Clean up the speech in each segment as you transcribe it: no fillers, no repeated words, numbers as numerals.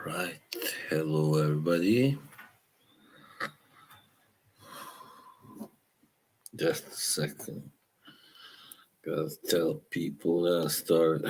right. Hello, everybody. Just a second. Gotta tell people that I start.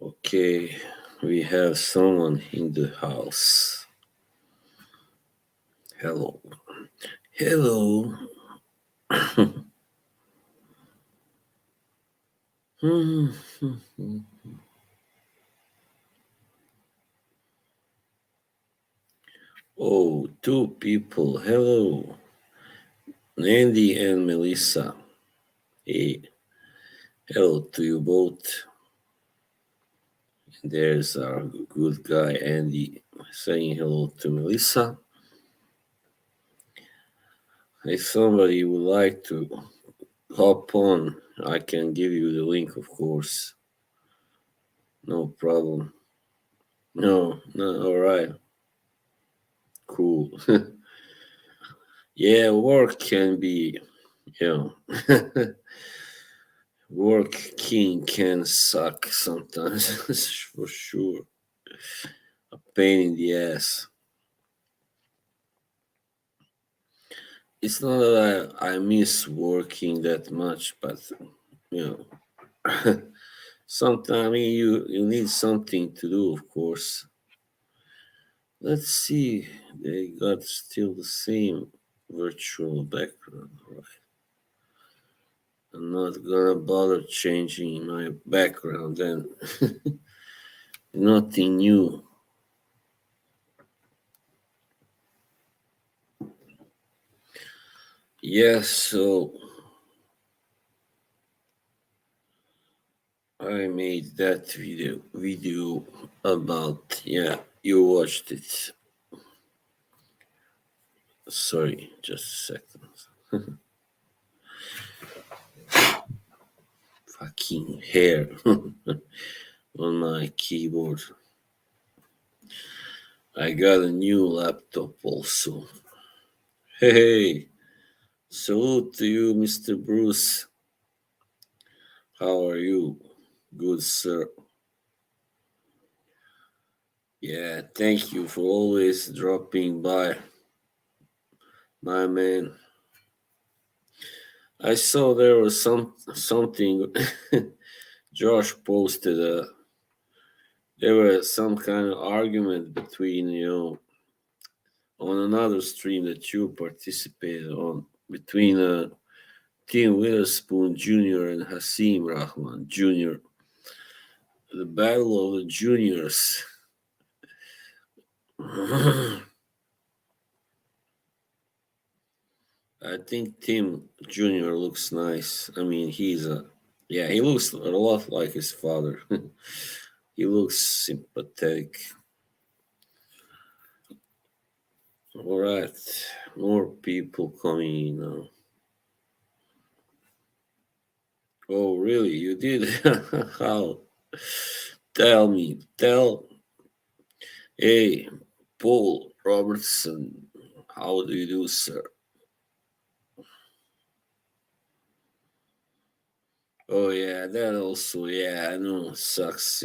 Okay, we have someone in the house. Hello. Hello. Oh, two people. Hello. Nandy and Melissa. Hey, hello to you both. There's our good guy Andy saying hello to Melissa. If somebody would like to hop on, I can give you the link, of course. No problem. No, all right. Cool. Yeah, work can be, you know, working can suck sometimes, for sure. A pain in the ass. It's not that I miss working that much, but, you know, sometimes I mean, you need something to do, of course. Let's see. They got still the same virtual background, right? I'm not gonna bother changing my background then. Nothing new. Yes, so I made that video about, yeah, you watched it. Sorry, just a second. Fucking hair on my keyboard. I got a new laptop also. Hey, salute to you, Mr. Bruce. How are you? Good, sir. Yeah, thank you for always dropping by, my man. I saw there was something Josh posted. There was some kind of argument between, on another stream that you participated on, between Tim Witherspoon Jr. and Hasim Rahman Jr. The battle of the juniors. I think Tim Jr. looks nice. I mean, yeah, he looks a lot like his father. He looks sympathetic. All right, more people coming in now. Oh, really? You did? How? Tell me. Hey, Paul Robertson. How do you do, sir? Oh, yeah, that also, yeah, I know, sucks,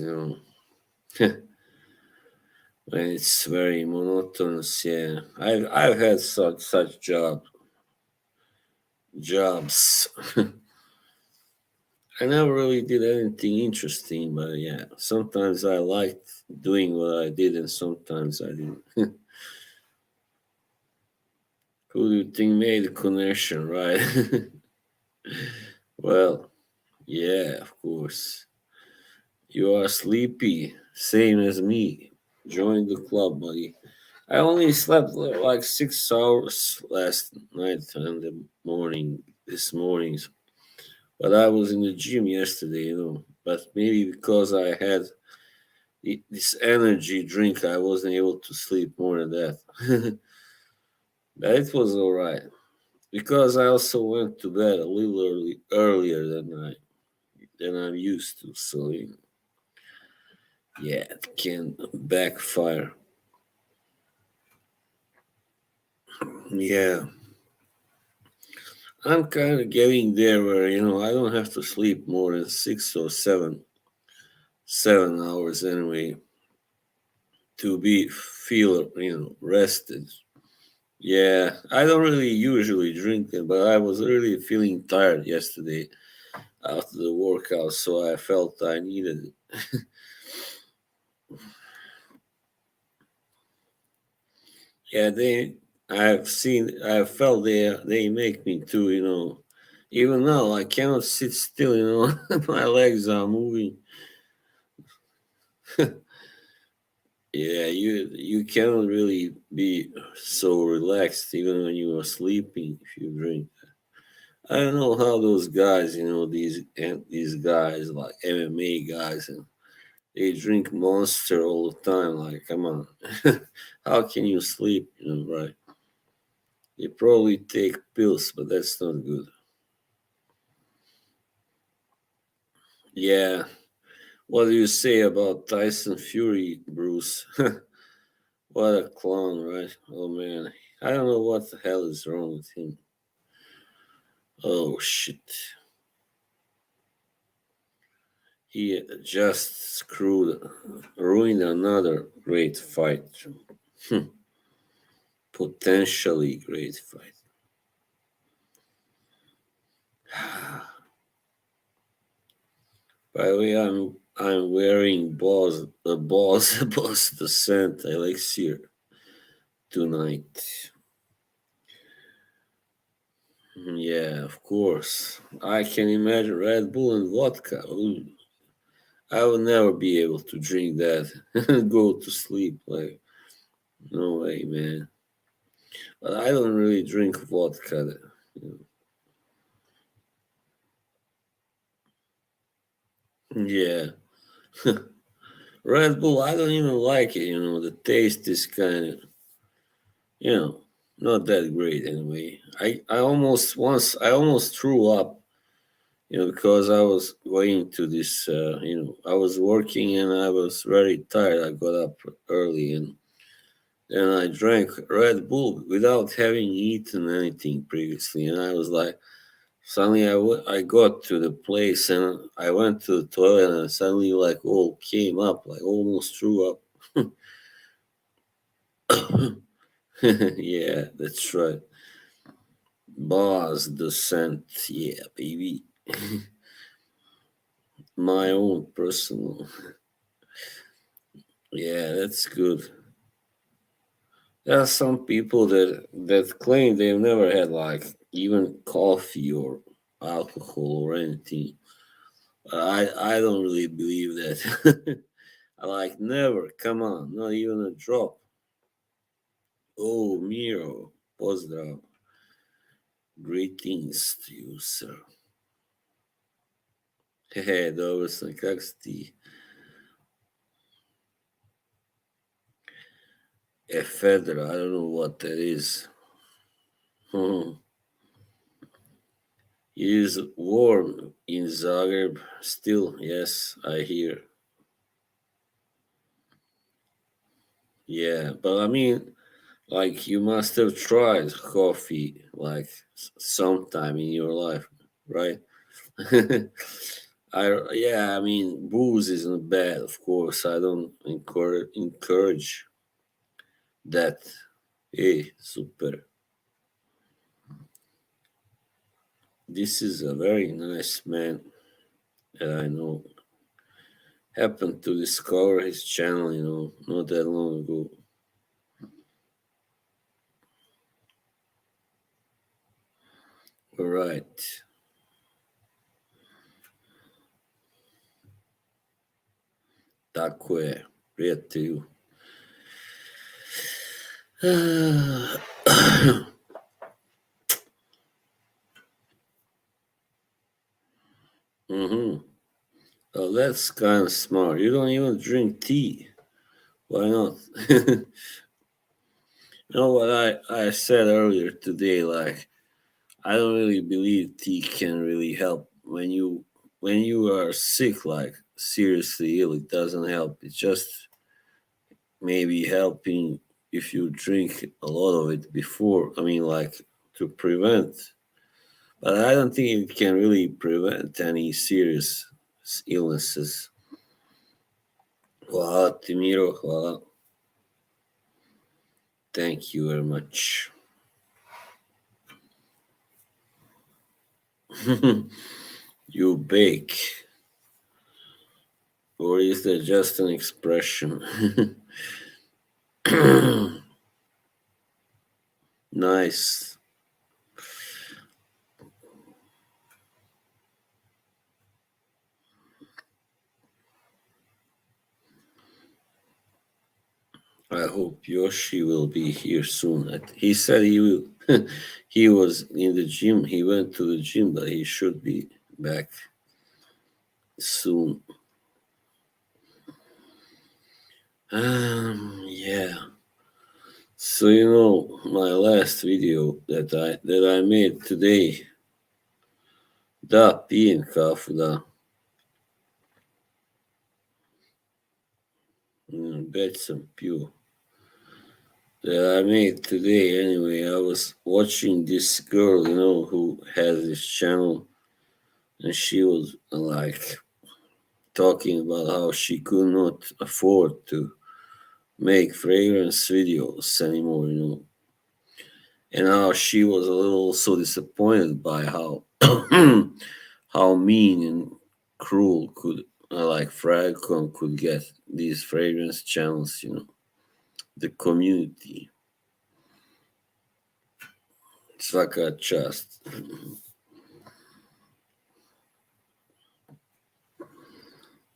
when it's very monotonous. Yeah, I've had such jobs. I never really did anything interesting, but yeah, sometimes I liked doing what I did, and sometimes I didn't. Who do you think made the connection, right? Well, yeah, of course. You are sleepy, same as me. Join the club, buddy. I only slept like 6 hours last night and the morning, this morning. But I was in the gym yesterday. But maybe because I had this energy drink, I wasn't able to sleep more than that. But it was all right because I also went to bed a little earlier than I'm used to. So yeah, it can backfire. Yeah, I'm kind of getting there where I don't have to sleep more than 6 or 7 hours anyway to be feel rested. Yeah, I don't really usually drink it, but I was really feeling tired yesterday after the workout, so I felt I needed it. Yeah, I've felt they make me too. Even now, I cannot sit still. My legs are moving. Yeah, you cannot really be so relaxed even when you are sleeping if you drink. I don't know how those guys, these guys like MMA guys, and they drink Monster all the time. Like, come on, how can you sleep? Right? They probably take pills, but that's not good. Yeah. What do you say about Tyson Fury, Bruce? What a clown, right? Oh man, I don't know what the hell is wrong with him. Oh shit. He just ruined another great fight. Hmm, Potentially great fight. By the way, I'm wearing Boss the Scent elixir tonight. Yeah, of course. I can imagine Red Bull and vodka. Ooh, I would never be able to drink that and go to sleep. Like, no way, man. But I don't really drink vodka. Yeah. Red Bull, I don't even like it. The taste is kind of, you know, not that great anyway. I almost threw up, because I was going to this, I was working and I was very tired. I got up early and then I drank Red Bull without having eaten anything previously. And I was like, suddenly I got to the place and I went to the toilet and suddenly like all came up, like almost threw up. Yeah, that's right. Boss Descent, yeah, baby. My own personal. Yeah, that's good. There are some people that claim they've never had like even coffee or alcohol or anything. But I don't really believe that. I like never. Come on, not even a drop. Oh, Miro, pozdrav. Greetings to you, sir. Hehe, dobro sam, kak si ti? Ephedra, I don't know what that is. Hmm. It is warm in Zagreb still, yes, I hear. Yeah, but I mean, like you must have tried coffee like sometime in your life, right? I mean, booze isn't bad, of course. I don't encourage. that. Hey, super. This is a very nice man that I know. Happened to discover his channel, not that long ago. All right. Tako je, prijatelju. Mm-hmm. Oh, that's kind of smart. You don't even drink tea. Why not? You know what I said earlier today, like I don't really believe tea can really help when you are sick, like seriously ill, it doesn't help. It's just maybe helping if you drink a lot of it before. I mean like to prevent. But I don't think it can really prevent any serious illnesses. Hvala, Timiro, hvala. Thank you very much. You bake. Or is that just an expression? Nice. I hope Yoshi will be here soon. He said he will. He was in the gym. He went to the gym, but he should be back soon. Yeah. So my last video that I made today. Da, pijem kafu, da. Već sam pio. That I made today anyway. I was watching this girl, who has this channel, and she was like talking about how she could not afford to make fragrance videos anymore, and how she was a little so disappointed by how how mean and cruel could like Fragcon could get these fragrance channels, the community. Svaka čast.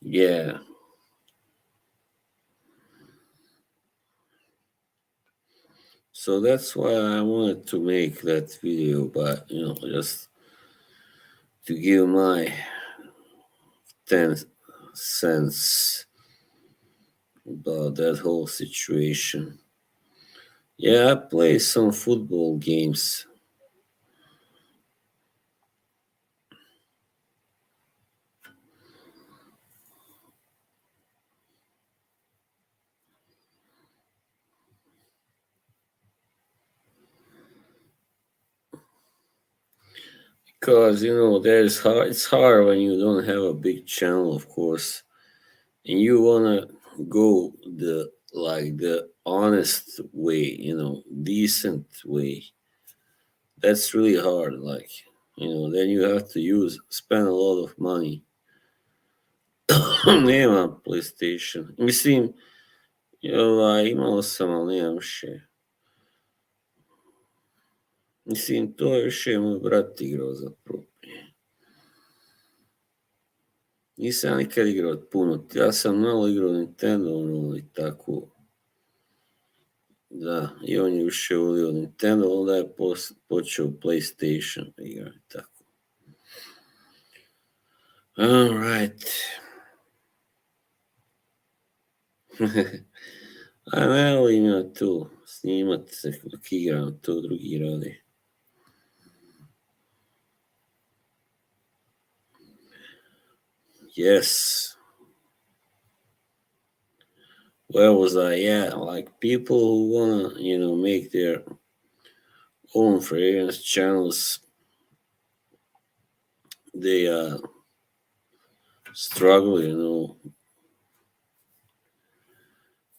Yeah. So that's why I wanted to make that video, but just to give my 10 cents about that whole situation. Yeah, I play some football games. Because it's hard when you don't have a big channel, of course, and you wanna go the honest way, decent way. That's really hard. Like, then you have to spend a lot of money. Nemam PlayStation. Mislim, imao sam, ali nemam više. Mislim, to je više moj brat igrao zapravo. Nisam ja nikad igrao puno. Ja sam malo igrao Nintendo, i tako. Da, i on je više volio Nintendo, onda je počeo PlayStation igrati, tako. Alright. A ne volim ja tu snimat se dok igram, to drugi rade. Yes. Where was I? Yeah, like people who wanna, make their own fragrance channels, they struggle,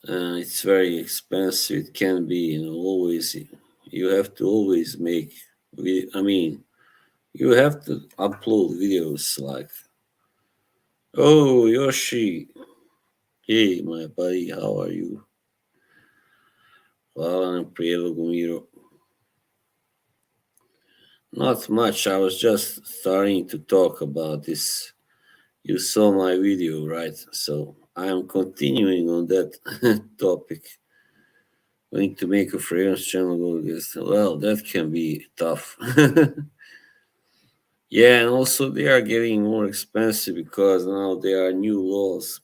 It's very expensive. It can be, always. You have to always make. I mean, you have to upload videos like, "Oh, Yoshi, hey, my buddy, how are you? Hvala na prijedlogu, Miro." Not much. I was just starting to talk about this. You saw my video, right? So I am continuing on that topic. Going to make a freelance channel. Well, that can be tough. Yeah, and also they are getting more expensive because now there are new laws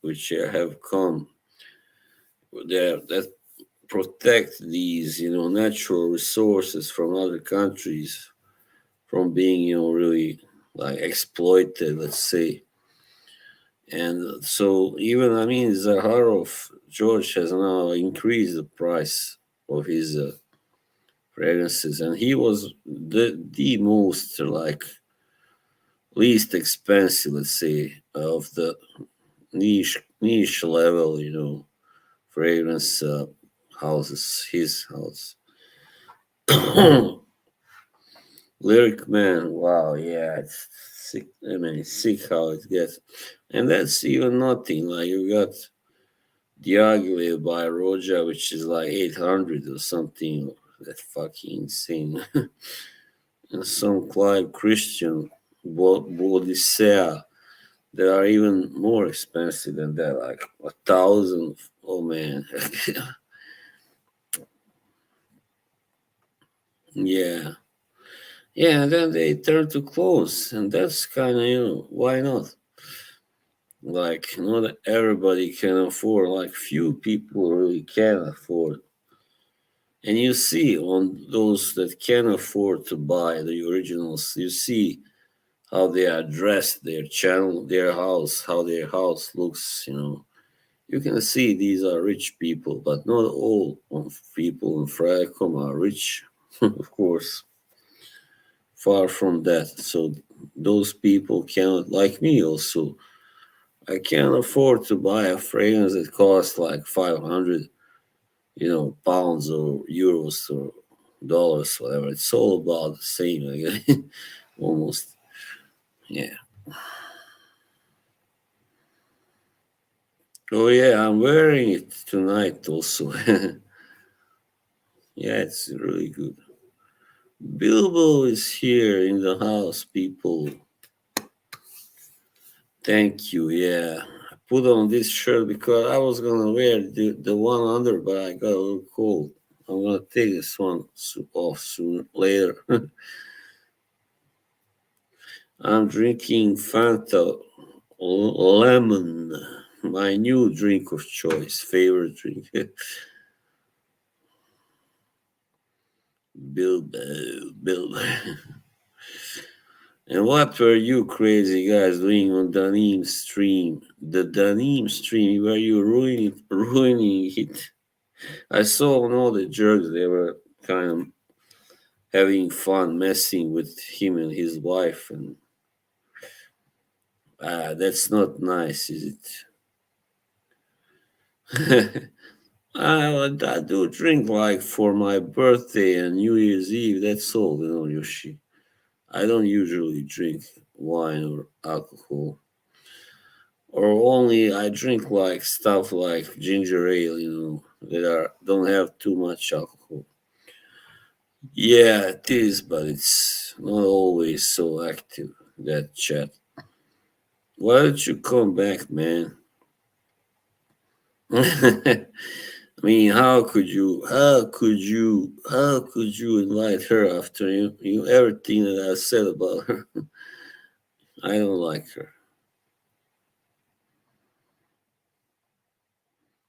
which have come there that protect these, natural resources from other countries from being, really like exploited, let's say. And so even Zaharov George has now increased the price of his fragrances, and he was the most like least expensive, let's say, of the niche level, fragrance houses. His house, Lyric Man. Wow, yeah, it's sick. I mean, it's sick how it gets, and that's even nothing. Like you got Diaghilev by Roja, which is like 800 or something. That's fucking insane. And some Clive Christian Bodicea that are even more expensive than that, like 1,000. Oh man. Yeah. Yeah, and then they turn to clothes, and that's kind of, why not? Like, not everybody can afford, like, few people really can afford. And you see on those that can afford to buy the originals, you see how they are dressed, their channel, their house, how their house looks. You can see these are rich people, but not all of people in Fracom are rich, of course. Far from that. So those people cannot, like me also, I can't afford to buy a fragrance that costs like 500, pounds or euros or dollars, whatever. It's all about the same, almost. Yeah. Oh yeah, I'm wearing it tonight also. Yeah, it's really good. Bilbo is here in the house, people. Thank you. Yeah, I put on this shirt because I was gonna wear the one under, but I got a little cold. I'm gonna take this one off soon later. I'm drinking Fanta Lemon, my new drink of choice, favorite drink. Bilbo. And what were you crazy guys doing on Danim stream? The Danim stream, were you ruining it? I saw on all the jerks they were kind of having fun messing with him and his wife, and that's not nice, is it? I do drink like for my birthday and New Year's Eve. That's all, Yoshi. I don't usually drink wine or alcohol, or only I drink like stuff like ginger ale, that don't have too much alcohol. Yeah, it is, but it's not always so active, that chat. Why don't you come back, man? I mean, how could you invite her after everything that I said about her? I don't like her.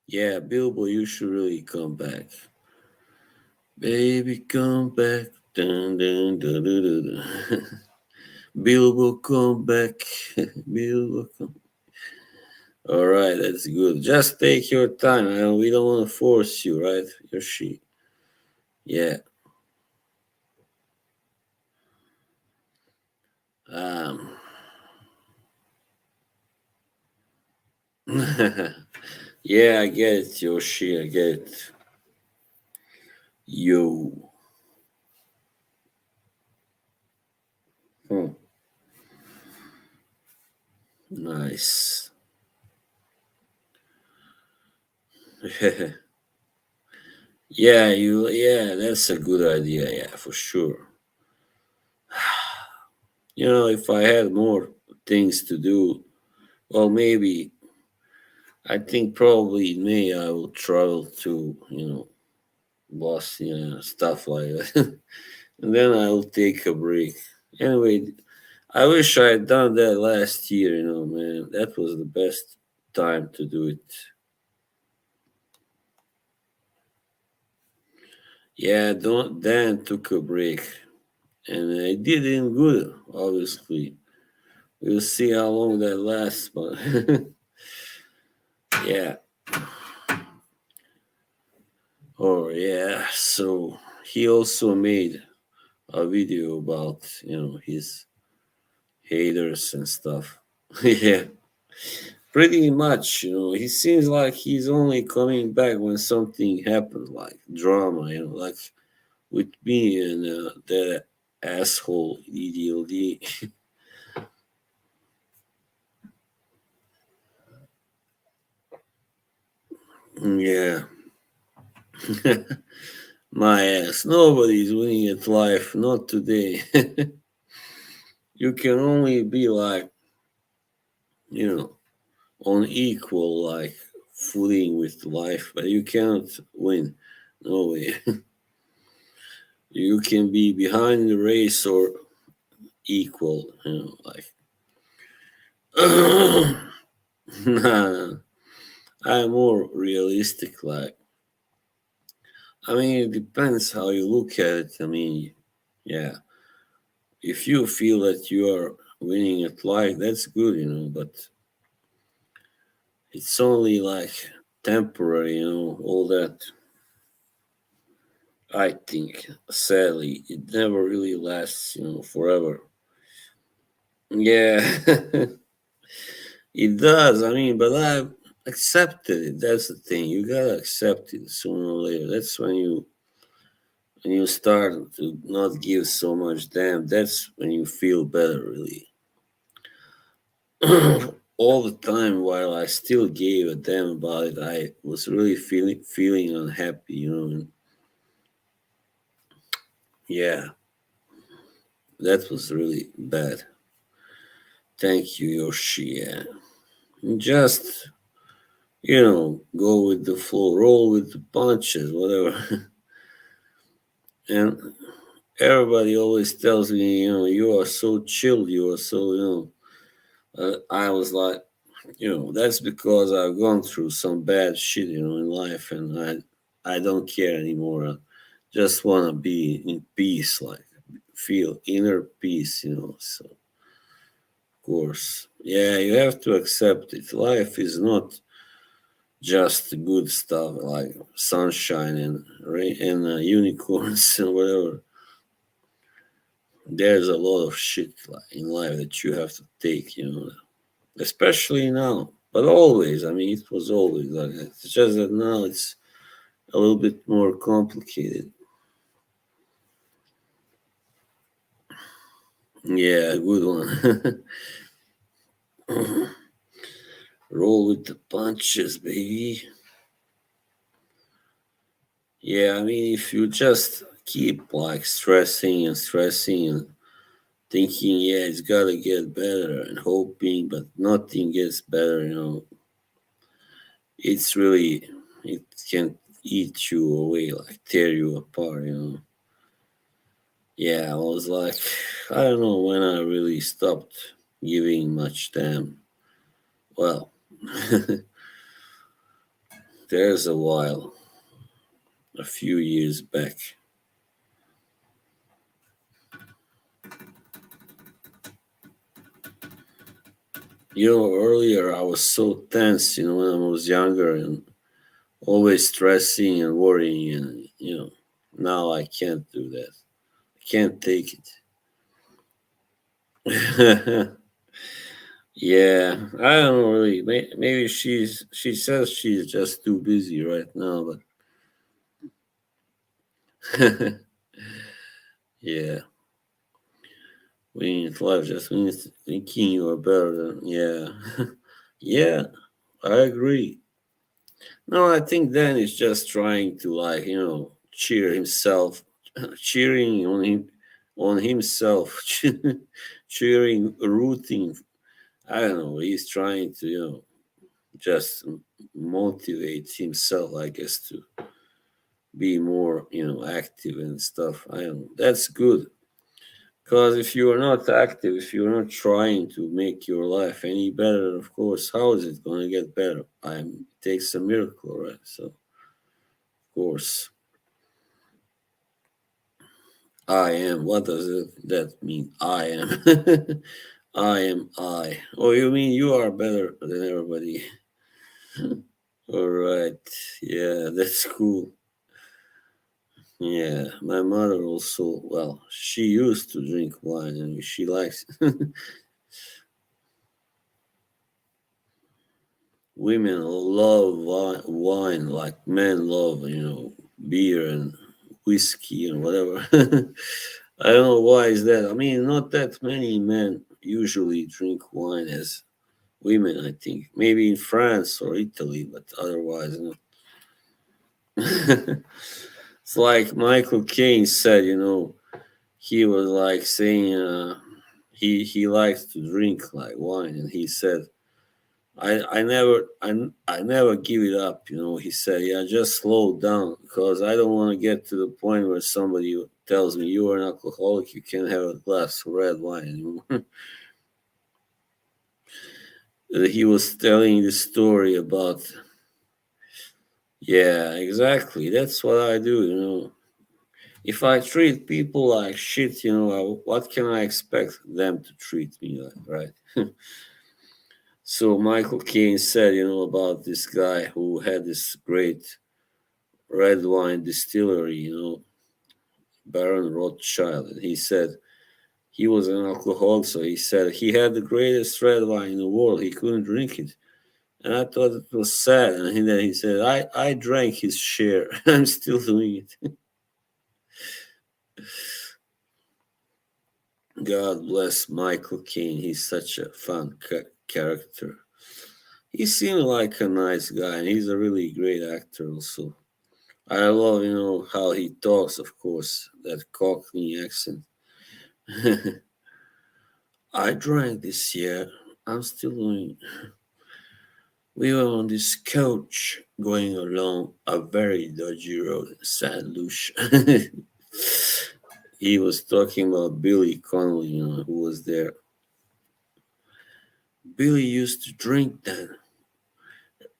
Yeah, Bilbo, you should really come back. Baby, come back. Dun, dun, dun, dun, dun, dun. Bilbo, come back. Bilbo, come. All right, that's good. Just take your time. We don't want to force you, right? Yoshi. Yeah. Um. Yeah, I get it, Yoshi. I get it. Yo. Hmm. Nice. Yeah, you. Yeah, that's a good idea. Yeah, for sure. If I had more things to do, well, maybe I think probably in May I will travel to Bosnia, stuff like that, and then I will take a break. Anyway, I wish I had done that last year. Man, that was the best time to do it. Yeah, don't Dan took a break, and I did in good. Obviously, we'll see how long that lasts, but yeah. Oh yeah. So he also made a video about his haters and stuff. Yeah, pretty much. He seems like he's only coming back when something happens, like drama. Like with me and that asshole EDLD. Yeah. My ass. Nobody's winning at life. Not today. You can only be like, you know, on equal like footing with life, but you cannot win. No way. You can be behind the race or equal. Like nah, I'm more realistic. Like I mean, it depends how you look at it. I mean, yeah, if you feel that you are winning at life, that's good. But it's only like temporary. All that. I think sadly it never really lasts. Forever. Yeah, it does. I mean, but I've accepted it. That's the thing. You gotta accept it sooner or later. That's when you start to not give so much damn. That's when you feel better, really. All the time while I still gave a damn about it, I was really feeling unhappy. And yeah, that was really bad. Thank you, Yoshi. Yeah. Just go with the flow, roll with the punches, whatever. And everybody always tells me, you are so chilled, you are so, I was like, that's because I've gone through some bad shit, in life, and I don't care anymore. I just want to be in peace, like feel inner peace, So, of course, yeah, you have to accept it. Life is not just good stuff like sunshine and rain and unicorns and whatever. There's a lot of shit in life that you have to take, especially now. But always, I mean, it was always like that. It's just that now it's a little bit more complicated. Yeah, good one. Roll with the punches, baby. Yeah, I mean, if you just keep like stressing and stressing and thinking, yeah, it's gotta get better and hoping, but nothing gets better, it's really, it can eat you away, like tear you apart. Yeah, I was like, I don't know when I really stopped giving much damn. Well, there's a while, a few years back. Earlier I was so tense, when I was younger and always stressing and worrying, and, now I can't do that. I can't take it. Yeah, I don't know really. Maybe she says she's just too busy right now, but yeah, we need life just means thinking you are better than yeah, yeah. I agree. No, I think Dan is just trying to like cheer himself, cheering on himself, cheering, rooting. I don't know. He's trying to just motivate himself, I guess, to be more active and stuff. I don't know. That's good because if you are not active, if you're not trying to make your life any better, of course, how is it going to get better? It takes a miracle, right? So of course. I am. What does that mean? I am. I am I. Oh, you mean you are better than everybody? All right. Yeah, that's cool. Yeah, my mother also. Well, she used to drink wine, and she likes. Women love wine like men love, beer and whiskey and whatever. I don't know why is that. I mean, not that many men usually drink wine as women, I think. Maybe in France or Italy, but otherwise, no. It's like Michael Caine said, he was like saying he likes to drink like wine, and he said, I never give it up, He said, yeah, just slow down because I don't want to get to the point where somebody tells me you are an alcoholic, you can't have a glass of red wine anymore. He was telling the story about. Yeah, exactly. That's what I do, If I treat people like shit, what can I expect them to treat me like, right? So Michael Caine said, about this guy who had this great red wine distillery, Baron Rothschild. And he said he was an alcoholic, so he said he had the greatest red wine in the world. He couldn't drink it. And I thought it was sad. And then he said, I drank his share. I'm still doing it. God bless Michael Caine. He's such a fun character. He seemed like a nice guy, and he's a really great actor also. I love, how he talks, of course, that Cockney accent. I drank this year. I'm still doing. We were on this coach going along a very dodgy road in St. Lucia. He was talking about Billy Connolly, who was there. Billy used to drink then.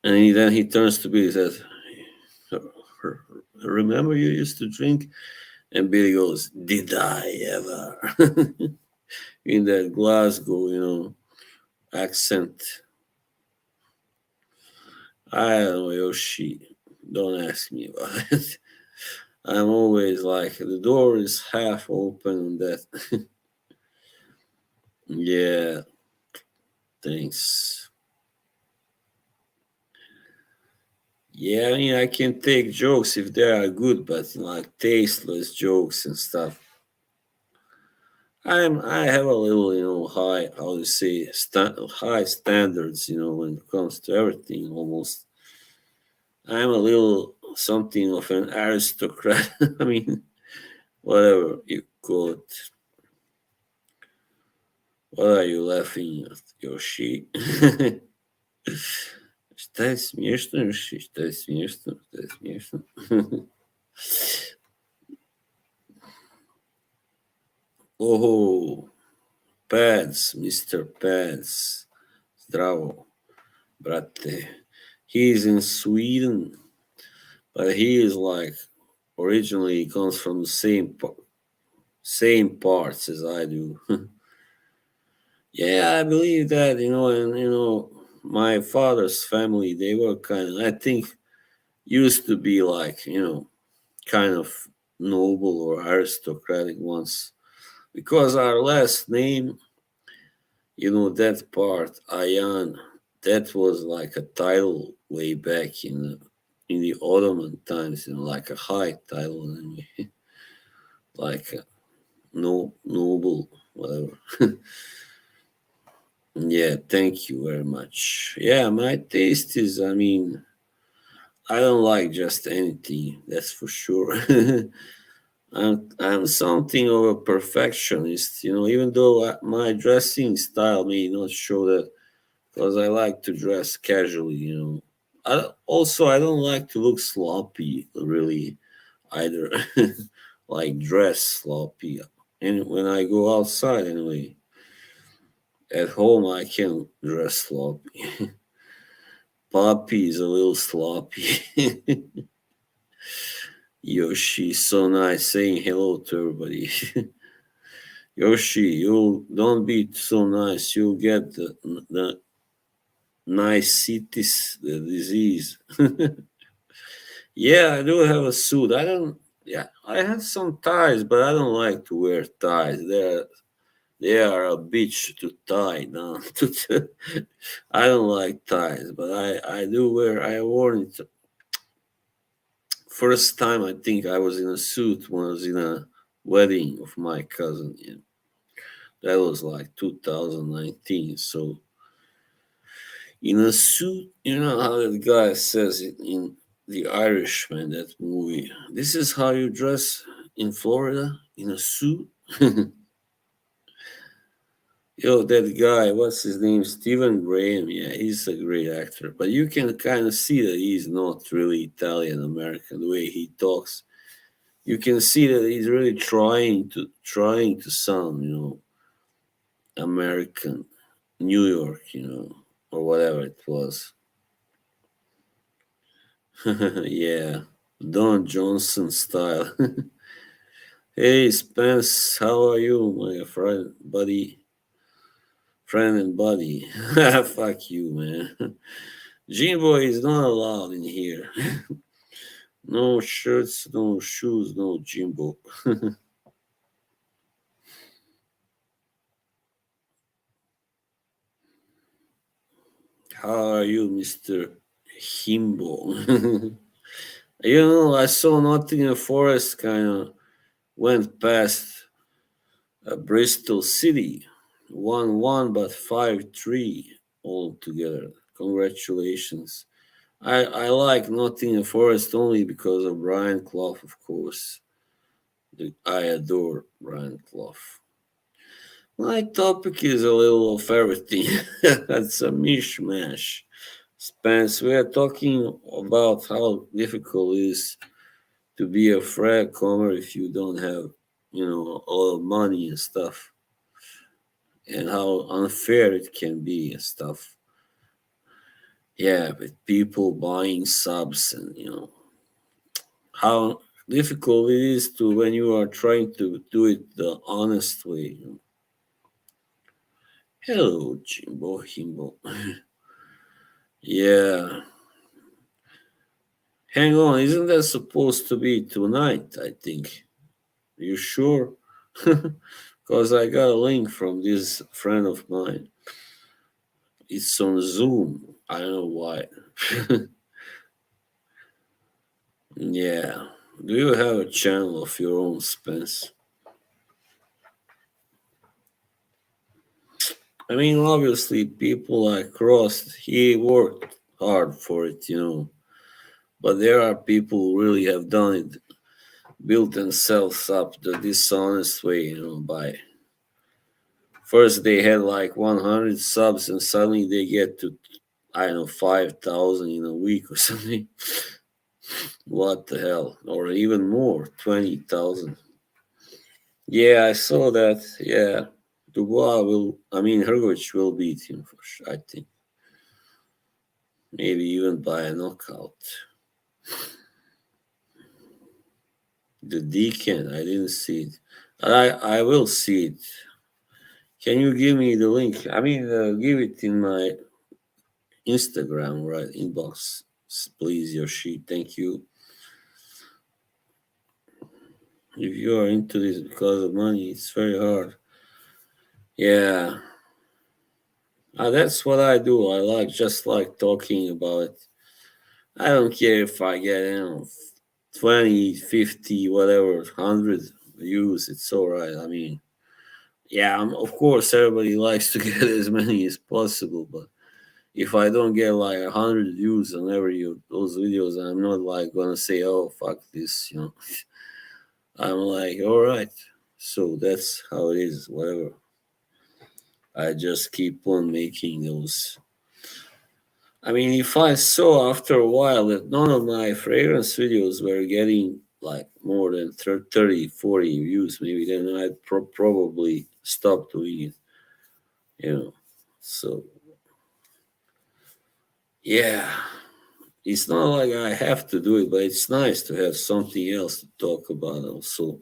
And then he turns to Billy and says, remember you used to drink? And Billy goes, did I ever? In that Glasgow, accent. I don't know, Yoshi. Don't ask me about it. I'm always like, the door is half open and that. Yeah, thanks. Yeah, I mean, I can take jokes if they are good, but like tasteless jokes and stuff. I have a little high how to say high standards when it comes to everything almost. I'm a little something of an aristocrat. I mean, whatever you call it. What are you laughing at, Yoshi? Считай смешно, Yoshi. Считай смешно, считай смешно. Oh, Pads, Mr. Pads. Zdravo, brate. He's in Sweden, but he is like originally he comes from the same parts as I do. Yeah, I believe that, and my father's family, they were kind of, I think, used to be like, kind of noble or aristocratic ones. Because our last name, That part, Ayan, that was like a title way back in the Ottoman times, like a high title, like a no noble, whatever. Yeah, thank you very much. Yeah, my taste is, I mean, I don't like just anything, that's for sure. I'm something of a perfectionist, even though my dressing style may not show that because I like to dress casually. I don't like to look sloppy, really, either. Like dress sloppy. And when I go outside, anyway, at home I can dress sloppy. Poppy is a little sloppy. Yoshi, so nice saying hello to everybody. Yoshi, you don't be so nice. You'll get the nice cities, the disease. Yeah, I do have a suit. I don't. Yeah, I have some ties, but I don't like to wear ties. They are a bitch to tie down. I don't like ties, but I do wear. I wore it first time. I think I was in a suit when I was in a wedding of my cousin. Yeah. That was like 2019. So in a suit, you know how that guy says it in The Irishman, that movie. This is how you dress in Florida in a suit. Yo, that guy, what's his name? Stephen Graham. Yeah, he's a great actor. But you can kind of see that he's not really Italian American the way he talks. You can see that he's really trying to sound, American, New York, or whatever it was. Yeah, Don Johnson style. Hey Spence, how are you, my friend and buddy? Fuck you, man. Jimbo is not allowed in here. No shirts, no shoes, no Jimbo. How are you, Mister Himbo? I saw Nottingham Forest kind of went past Bristol City, 1-1, but 5-3 altogether. Congratulations. I like Nottingham Forest only because of Brian Clough, of course. I adore Brian Clough. My topic is a little of everything. It's a mishmash. Spence, we are talking about how difficult it is to be a frag comer if you don't have, a lot of money and stuff, and how unfair it can be and stuff. Yeah, with people buying subs and, how difficult it is to when you are trying to do it the honest way. Hello, Jimbo Himbo. Yeah. Hang on, isn't that supposed to be tonight? I think. Are you sure? Because I got a link from this friend of mine. It's on Zoom. I don't know why. Yeah. Do you have a channel of your own, Spence? I mean, obviously, people like Ross, he worked hard for it. But there are people who really have done it, built themselves up the dishonest way, by first they had like 100 subs and suddenly they get to, I don't know, 5,000 in a week or something. What the hell? Or even more, 20,000. Yeah, I saw that. Yeah. Hrgovic will beat him for sure, I think. Maybe even by a knockout. The Deacon, I didn't see it. I will see it. Can you give me the link? Give it in my Instagram, right? Inbox, please, Yoshi. Thank you. If you are into this because of money, it's very hard. Yeah. That's what I do. I like talking about it. I don't care if I get 20, 50, whatever, 100 views. It's all right. I mean, yeah, of course, everybody likes to get as many as possible, but if I don't get like 100 views on every of those videos, I'm not like gonna say, "Oh, fuck this," you know. I'm like, all right, so that's how it is. Whatever. I just keep on making those. I mean, if I saw after a while that none of my fragrance videos were getting like more than 30, 40 views, maybe then I'd probably stop doing it, you know. So, yeah, it's not like I have to do it, but it's nice to have something else to talk about also,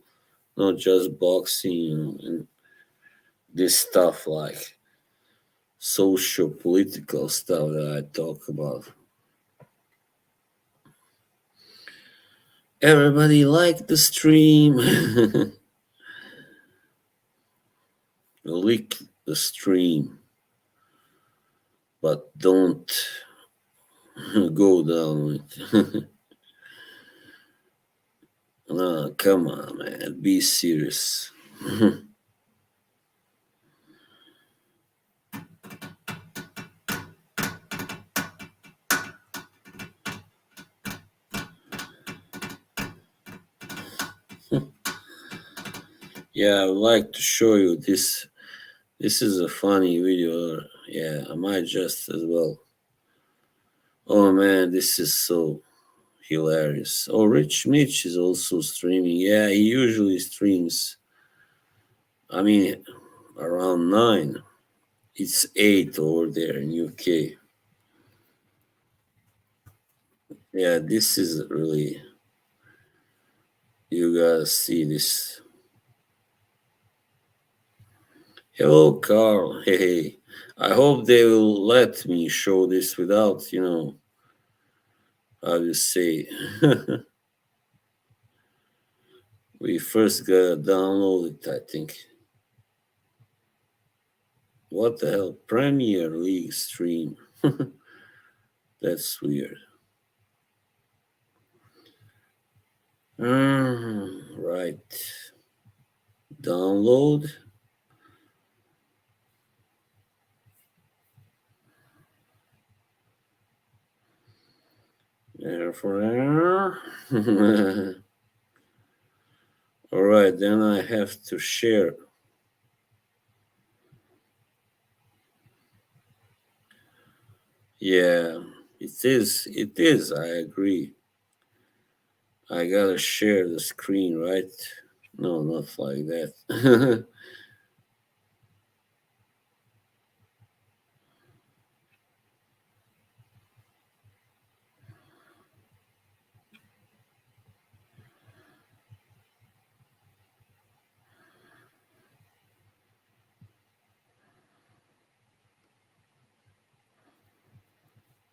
not just boxing and this stuff like social political stuff that I talk about. Everybody like the stream. Lick the stream, but don't go down it. No, come on, man. Be serious. Yeah, I would like to show you this. This is a funny video. Yeah, I might just as well. Oh man, this is so hilarious. Oh, Rich Mitch is also streaming. Yeah, he usually streams. I mean, around 9. It's 8 over there in UK. Yeah, this is really. You gotta see this. Hello, Carl. Hey, I hope they will let me show this without, how you say. We first gotta download it, I think. What the hell? Premier League stream. That's weird. Right. Download. Therefore, all right, then I have to share. Yeah, it is. It is. I agree. I gotta share the screen, right? No, not like that.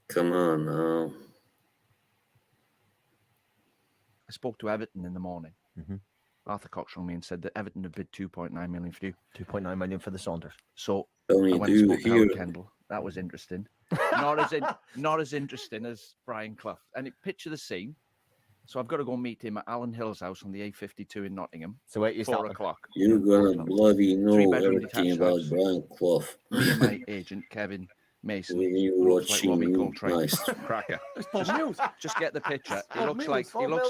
Come on now. I spoke to Everton in the morning. Arthur Cox rang me and said that Everton had bid 2.9 million for you. 2.9 million for the Saunders. So Tony, I went do and you spoke to hear? Howard Kendall. That was interesting. not as interesting as Brian Clough. And picture the scene. So I've got to go meet him at Alan Hill's house on the A52 in Nottingham. So wait, 4 o'clock. You're gonna bloody know 3-bedroom everything detached about house. Brian Clough. Me and my agent, Kevin Mason, When you who looks like watching Robbie me, Coltrane. nice. Cracker. Just get the picture. He looks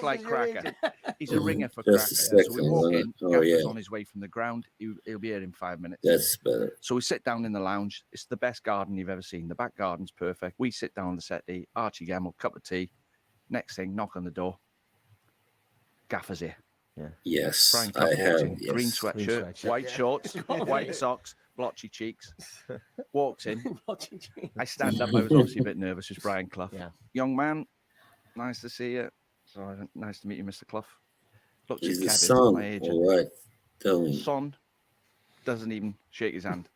like Cracker. He's a ringer for Just Cracker. a So we second, walk huh? in. Oh, Gaffer's yeah. on his way from the ground. He'll be here in 5 minutes. That's better. So we sit down in the lounge. It's the best garden you've ever seen. The back garden's perfect. We sit down on the settee. Archie Gamble, cup of tea. Next thing, knock on the door. Gaffer's here. Yeah. Yes, Brian Clough I walks have. in. Yes. Green sweatshirt, white shorts, white socks, blotchy cheeks. Walks in. I stand up. I was obviously a bit nervous. It's Brian Clough. Yeah. Young man, nice to see you. So nice to meet you, Mr. Clough. Looks Is at the Kevin, son my agent. all right? Tell me. Son doesn't even shake his hand.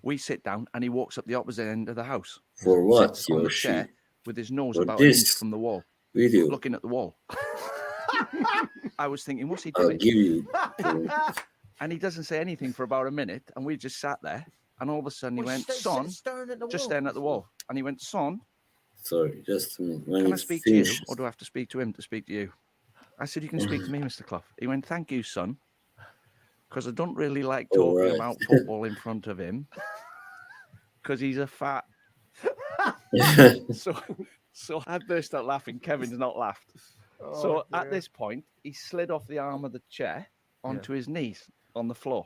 We sit down and he walks up the opposite end of the house. For what, Sits on the Yoshi? chair with his nose For about an inch this from the wall, video, looking at the wall. I was thinking, what's he I'll doing? give you. And he doesn't say anything for about a minute, and we just sat there. And all of a sudden he Well, went, st- son, staring at the just wall. staring at the wall. And he went, son, Sorry, just a minute. When can I it speak to you? finishes. Or do I have to speak to him to speak to you? I said, you can speak to me, Mr. Clough. He went, thank you, son. Because I don't really like All talking right. about football in front of him. Because he's a fat. So I burst out laughing. Kevin's not laughed. So at this point, he slid off the arm of the chair onto his knees on the floor.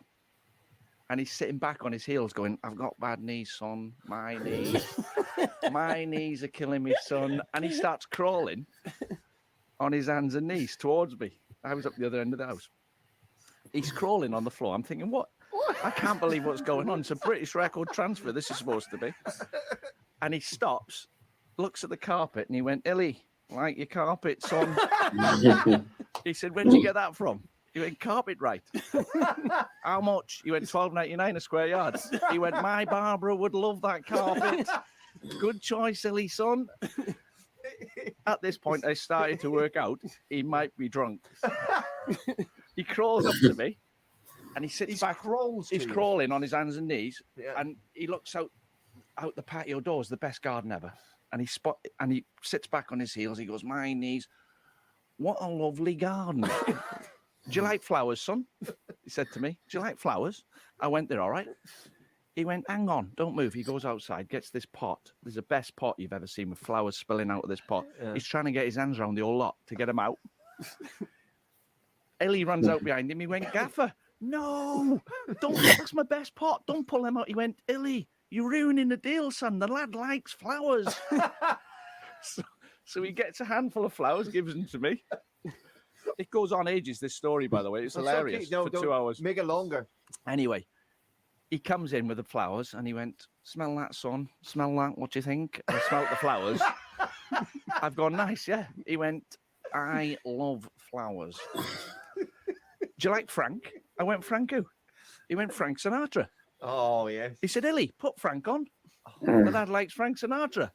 And he's sitting back on his heels going, I've got bad knees, son. My knees. My knees are killing me, son. And he starts crawling on his hands and knees towards me. I was up the other end of the house. He's crawling on the floor. I'm thinking, what? I can't believe what's going on. It's a British record transfer, this is supposed to be. And he stops, looks at the carpet, and he went, Illy, like your carpet, son. He said, where'd you get that from? He went, carpet right. How much? He went, $12.99 a square yard. He went, my Barbara would love that carpet. Good choice, Illy, son. At this point, I started to work out he might be drunk. He crawls up to me and he sits back. He's crawling on his hands and knees, and he looks out the patio doors, the best garden ever. And he sits back on his heels. He goes, my knees, what a lovely garden. Do you like flowers, son? He said to me, do you like flowers? I went, they're all right. He went, hang on, don't move. He goes outside, gets this pot. There's the best pot you've ever seen with flowers spilling out of this pot. He's trying to get his hands around the whole lot to get them out. Ellie runs out behind him. He went, Gaffer, no, that's my best pot. Don't pull them out. He went, Ellie, you're ruining the deal, son. The lad likes flowers. So he gets a handful of flowers, gives them to me. It goes on ages, this story, by the way. It's hilarious. Okay. No, for 2 hours. Make it longer. Anyway, he comes in with the flowers and he went, smell that, son. Smell that. What do you think? I smelt the flowers. I've gone, nice, yeah. He went, I love flowers. Do you like Frank? I went, Frank who? He went, Frank Sinatra. Oh, yes. He said, Ellie, put Frank on. My dad likes Frank Sinatra.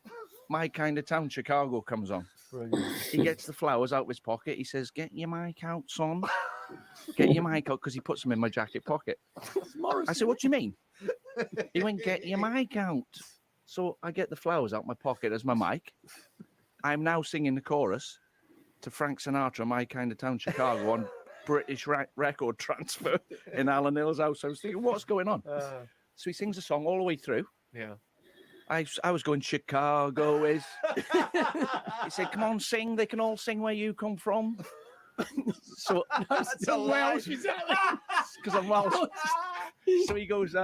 My Kind of Town, Chicago comes on. Brilliant. He gets the flowers out of his pocket. He says, get your mic out, son. Get your mic out, because he puts them in my jacket pocket. I said, what do you mean? He went, get your mic out. So I get the flowers out my pocket as my mic. I'm now singing the chorus to Frank Sinatra, My Kind of Town, Chicago, on British record transfer in Alan Hill's house. I was thinking, what's going on? So he sings a song all the way through. Yeah. I was going, Chicago is. He said, come on, sing. They can all sing where you come from. So Welsh, exactly. because I'm Welsh. So he goes,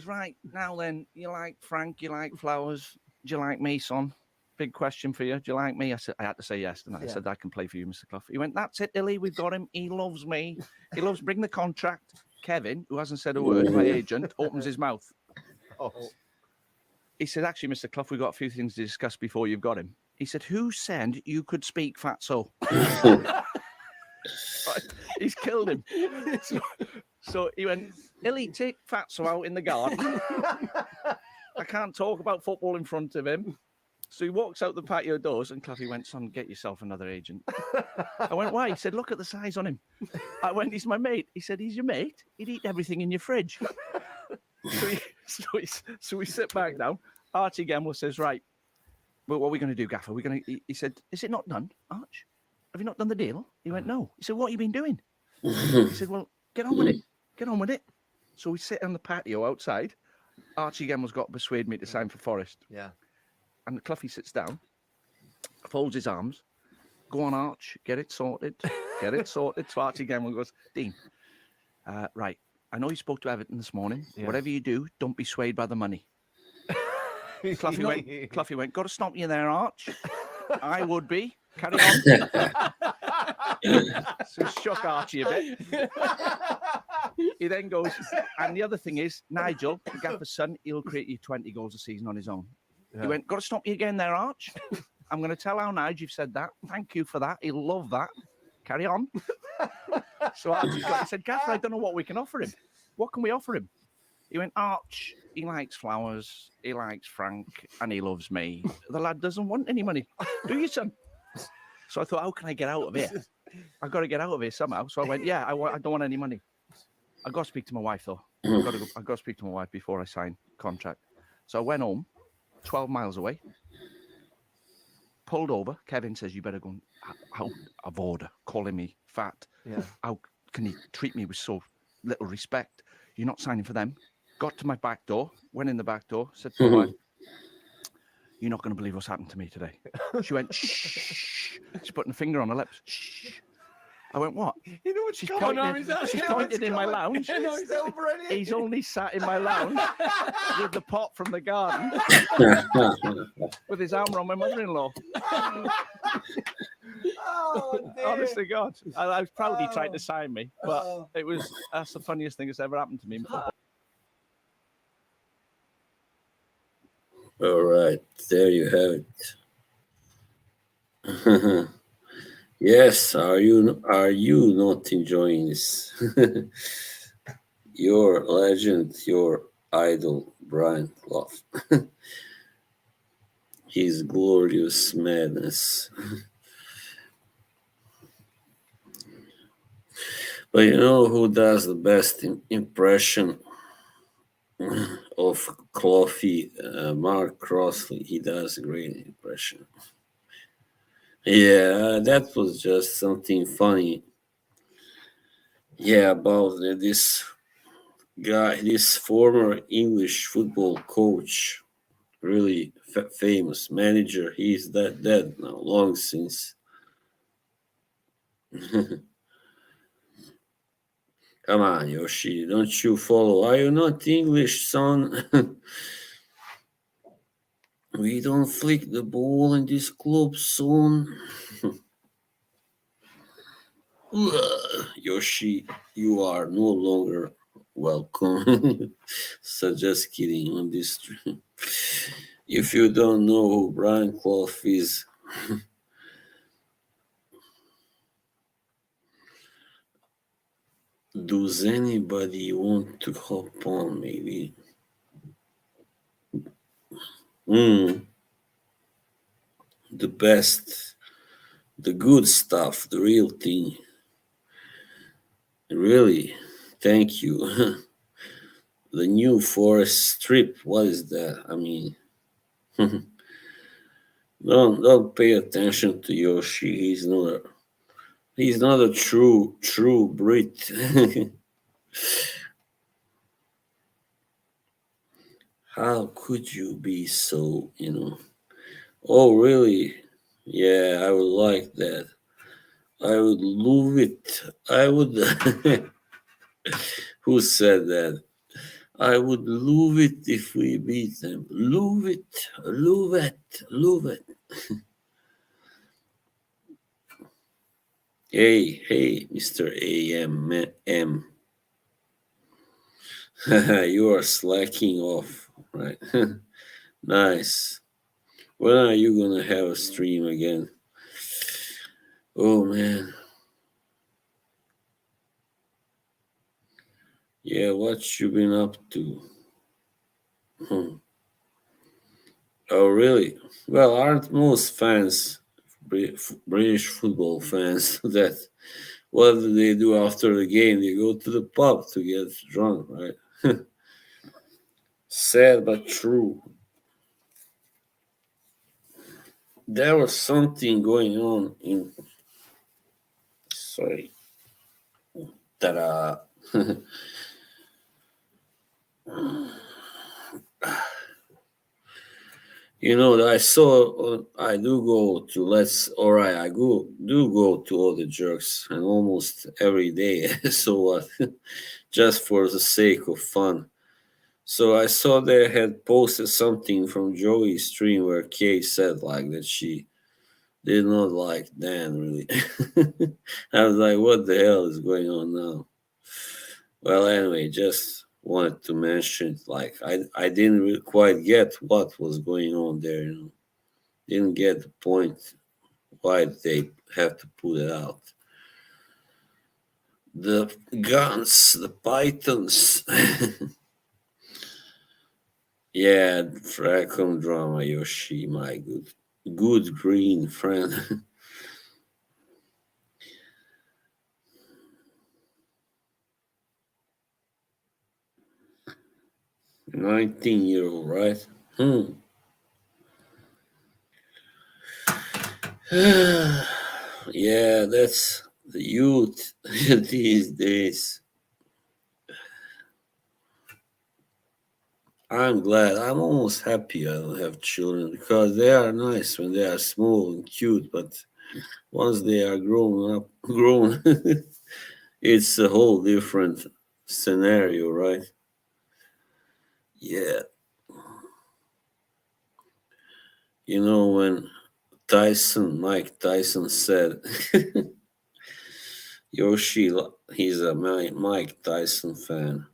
right, now then, you like Frank, you like flowers. Do you like me, son? Big question for you. Do you like me? I said, I had to say yes. And I said, I can play for you, Mr. Clough. He went, that's it, Illy. We've got him. He loves me. He loves, bring the contract. Kevin, who hasn't said a word, my agent, opens his mouth. Oh. He said, actually, Mr. Clough, we've got a few things to discuss before you've got him. He said, who said you could speak fatso? He's killed him. So he went, Illy, take fatso out in the garden. I can't talk about football in front of him. So he walks out the patio doors, and Cloughy went, son, get yourself another agent. I went, why? He said, look at the size on him. I went, he's my mate. He said, he's your mate? He'd eat everything in your fridge. So we sit back down. Archie Gemmill says, right, well, what are we going to do, Gaffer? He said, is it not done, Arch? Have you not done the deal? He went, no. He said, what have you been doing? He said, well, get on with it. Get on with it. So we sit on the patio outside. Archie Gemmill's got to persuade me to sign for Forest. Yeah. And Cloughy sits down, folds his arms. Go on, Arch, get it sorted. Get it sorted. So Archie Gemmill goes, Dean, right, I know you spoke to Everton this morning. Yeah. Whatever you do, don't be swayed by the money. Cloughy went, got to stop you there, Arch. I would be. Carry on. So shook Archie a bit. He then goes, and the other thing is, Nigel, the Gaffer's son, he'll create you 20 goals a season on his own. Yeah. He went, got to stop you again there, Arch. I'm going to tell how Nigel you've said that. Thank you for that. He'll love that. Carry on. So Archie said, Gaffer, I don't know what we can offer him. What can we offer him? He went, Arch, he likes flowers, he likes Frank, and he loves me. The lad doesn't want any money. Do you, son? So I thought, how can I get out of here? I've got to get out of here somehow. So I went, yeah, I don't want any money. I've got to speak to my wife, though. I've got to speak to my wife before I sign contract. So I went home, 12 miles away, pulled over. Kevin says, you better go out of order, calling me fat. Yeah. How can he treat me with so little respect? You're not signing for them. Got to my back door, went in the back door, said to my wife, you're not going to believe what's happened to me today. She went, shh. She's putting a finger on her lips. Shh. I went, what? You know what's She's going on? pointing, she's pointed in my lounge. It's still brilliant. He's only sat in my lounge with the pot from the garden with his arm around my mother-in-law. Oh, dear. Honest to God. I was proud he tried to sign me, but that's the funniest thing that's ever happened to me. All right, there you have it. Yes, are you not enjoying this? Your legend, your idol, Brian Clough. His glorious madness. But you know who does the best impression of Cloughy? Mark Crossley. He does a great impression. Yeah, that was just something funny. Yeah, about this guy, this former English football coach, really famous manager. He's dead now, long since. Come on, Yoshi, don't you follow? Are you not English, son? We don't flick the ball in this club soon. Yoshi, you are no longer welcome. So just kidding on this stream. If you don't know who Brian Clough is, does anybody want to hop on maybe? The best, the good stuff, the real thing. Really, thank you. The New Forest strip, what is that? I mean, don't pay attention to Yoshi. He's not a true Brit. How could you be so, Oh, really? Yeah, I would like that. I would love it. I would. Who said that? I would love it if we beat them. Love it. Love it. Love it. Hey, Mr. AMM. You are slacking off, right? Nice. When are you gonna have a stream again? Oh man. Yeah, what you been up to? Oh really? Well, aren't most fans, British football fans, that what do they do after the game? They go to the pub to get drunk, right? Sad but true. There was something going on in. Sorry. Ta-da. I saw. I do go to go to all the jerks and almost every day. So what? Just for the sake of fun. So I saw they had posted something from Joey's stream where Kay said like that she did not like Dan really. I was like, what the hell is going on now? Well, anyway, just wanted to mention like I didn't quite get what was going on there. Didn't get the point why they have to put it out. The guns, the pythons. Yeah, Fracom drama, Yoshi, my good green friend. 19-year-old, right? Yeah, that's the youth these days. I'm glad. I'm almost happy I don't have children because they are nice when they are small and cute, but once they are grown, it's a whole different scenario, right? Yeah. You know, when Mike Tyson said, Yoshi, he's a Mike Tyson fan.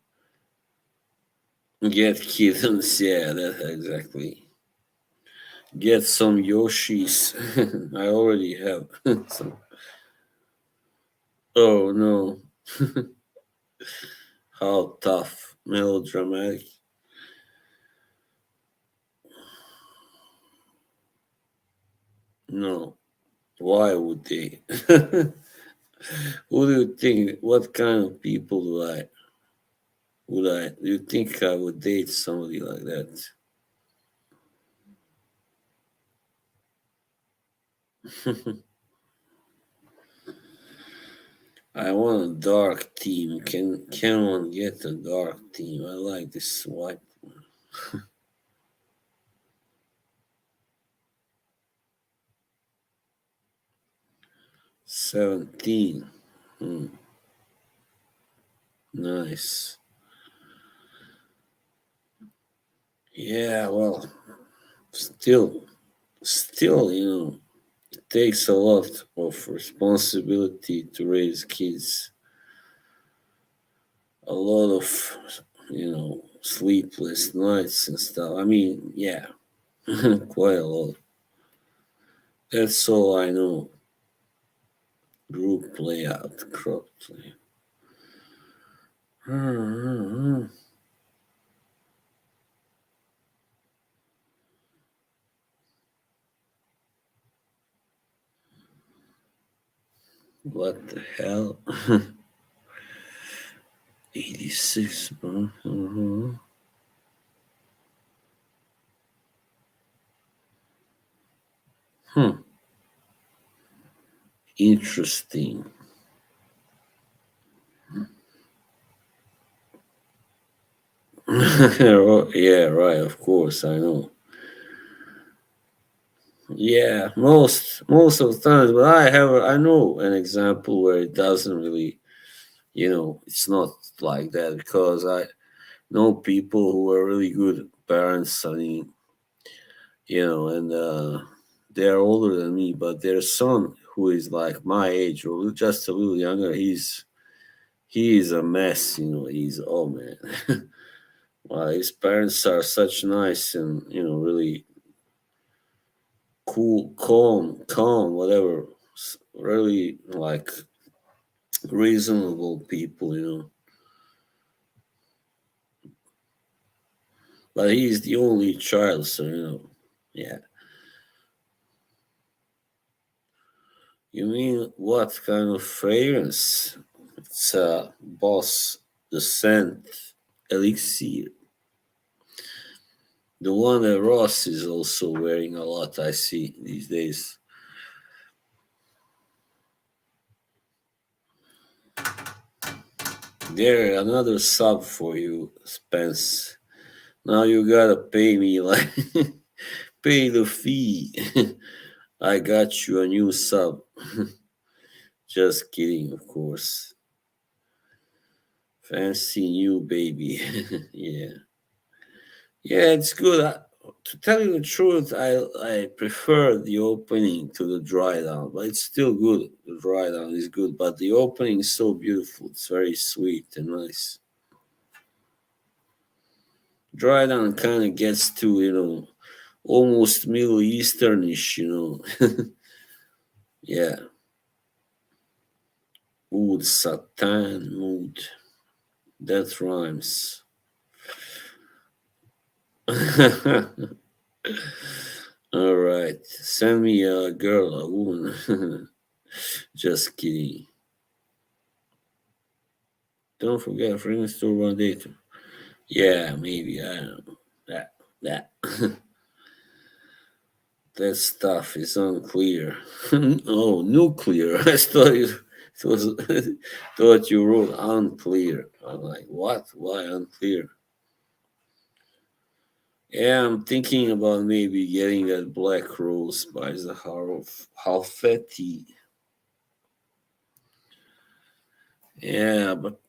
Get kittens, yeah, that exactly. Get some Yoshis. I already have some. Oh no, how tough, melodramatic. No, why would they? Who do you think? What kind of people do you think I would date somebody like that? I want a dark team. Can one get a dark team? I like this white. 17. Hmm, nice. Yeah, well, still, it takes a lot of responsibility to raise kids. A lot of, sleepless nights and stuff. I mean, yeah, quite a lot. That's all I know. Group layout, crop play. What the hell? 86, bro. Hmm. Interesting. Yeah, right. Of course, I know. Yeah, most of the times, but I know an example where it doesn't really, it's not like that because I know people who are really good parents. I mean, and they are older than me, but their son, who is like my age or just a little younger, he is a mess. He's oh man. Well, his parents are such nice and really cool, calm, whatever. Really like reasonable people. But he's the only child, so yeah. You mean what kind of fragrance? It's Boss the Scent Elixir. The one that Ross is also wearing a lot, I see these days. There, another sub for you, Spence. Now you gotta pay me like pay the fee. I got you a new sub. Just kidding, of course. Fancy new baby. Yeah. Yeah, it's good. To tell you the truth, I prefer the opening to the dry down, but it's still good. The dry down is good, but the opening is so beautiful. It's very sweet and nice. Dry down kind of gets to, almost Middle Easternish. Yeah. Oud Satan mood. That rhymes. All right. Send me a girl, a woman. Just kidding. Don't forget, friends store one data. Yeah, maybe I don't know. That that stuff is unclear. Oh, nuclear. I thought it was thought you wrote unclear. I'm like, what? Why unclear? Yeah, I'm thinking about maybe getting that Black Rose by Zahara Halfeti. Yeah, but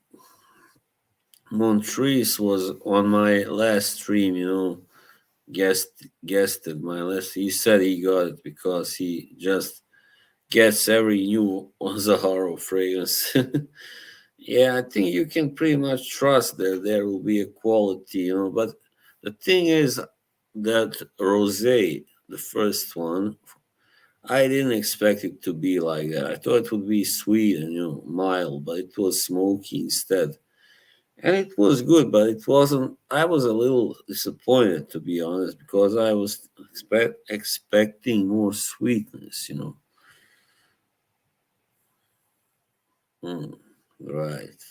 Montrese was on my last stream, guested my list. He said he got it because he just gets every new Zahara fragrance. Yeah, I think you can pretty much trust that there will be a quality, But the thing is that rosé, the first one, I didn't expect it to be like that. I thought it would be sweet and mild, but it was smoky instead. And it was good, but it wasn't. I was a little disappointed, to be honest, because I was expecting more sweetness. Mm, right.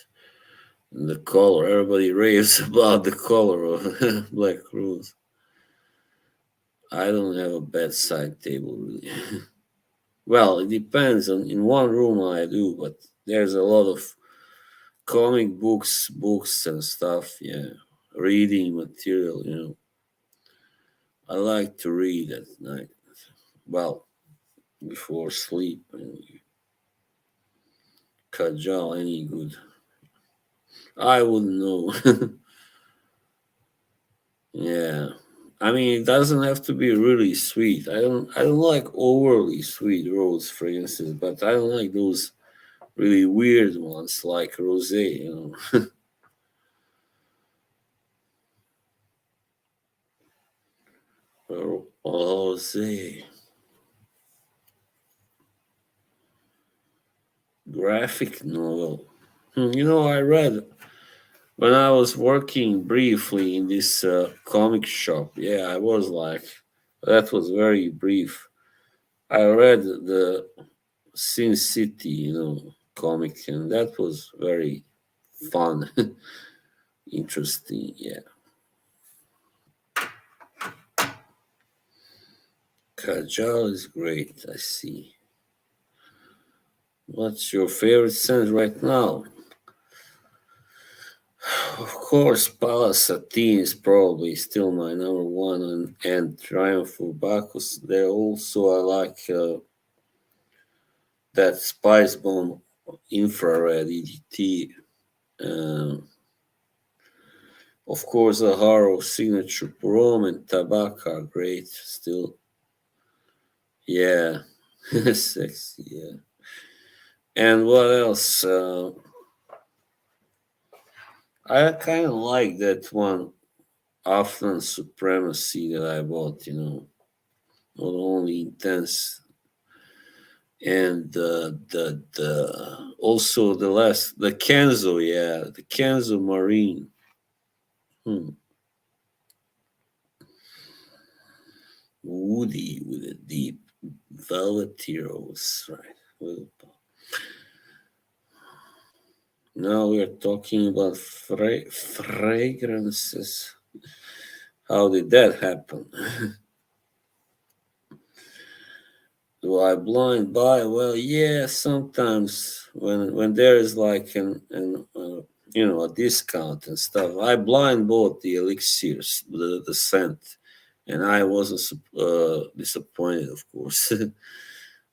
And the color, everybody raves about the color of Black Rose. I don't have a bedside table, really. Well, it depends. In one room I do, but there's a lot of comic books and stuff. Yeah, reading material. I like to read at night. Well, before sleep. Kajal, any good? I wouldn't know. Yeah. I mean, it doesn't have to be really sweet. I don't like overly sweet rose fragrances, but I don't like those really weird ones like rosé. Rosé. Graphic novel. I read when I was working briefly in this comic shop. Yeah, I was like, that was very brief. I read the Sin City, comic, and that was very fun, interesting. Yeah, Kajal is great. I see. What's your favorite scent right now? Of course, Palace Satin is probably still my number one, and Triumph of Bacchus. There also I like that Spice Bomb infrared EDT. Um, of course, the Haro signature Rome and Tabak are great still. Yeah, sexy. Yeah, and what else? I kind of like that one Afghan Supremacy that I bought. Not only intense and the also the Kenzo, yeah, the Kenzo Marine. Hmm. Woody with a deep velvety rose, right? Now we are talking about fragrances. How did that happen? Do I blind buy? Well, yeah, sometimes when there is like a discount and stuff, I blind bought the elixirs, the scent, and I wasn't disappointed, of course.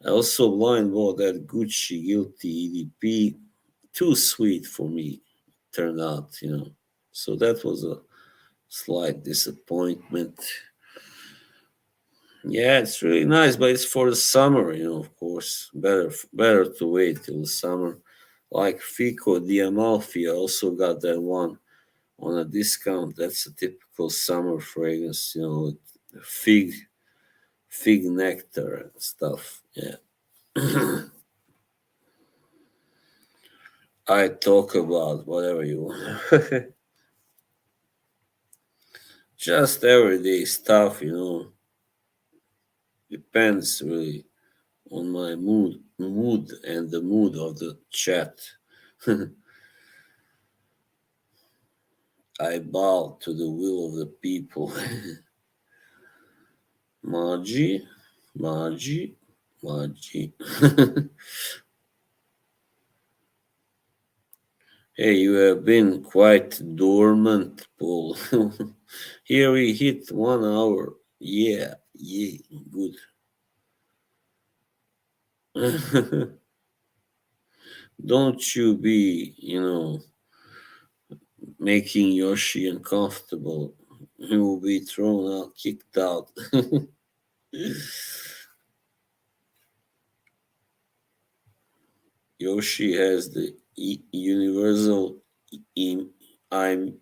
I also blind bought that Gucci Guilty EDP, too sweet for me, turned out. So that was a slight disappointment. Yeah, it's really nice, but it's for the summer, of course. Better to wait till the summer. Like Fico di Amalfi, I also got that one on a discount. That's a typical summer fragrance, with fig nectar and stuff. Yeah. I talk about whatever you want. Just everyday stuff. Depends really on my mood and the mood of the chat. I bow to the will of the people. Magi, Magi, Magi. Hey, you have been quite dormant, Paul. Here we hit 1 hour. Yeah, yeah, good. Don't you be, making Yoshi uncomfortable. He will be thrown out, kicked out. Yoshi has the universal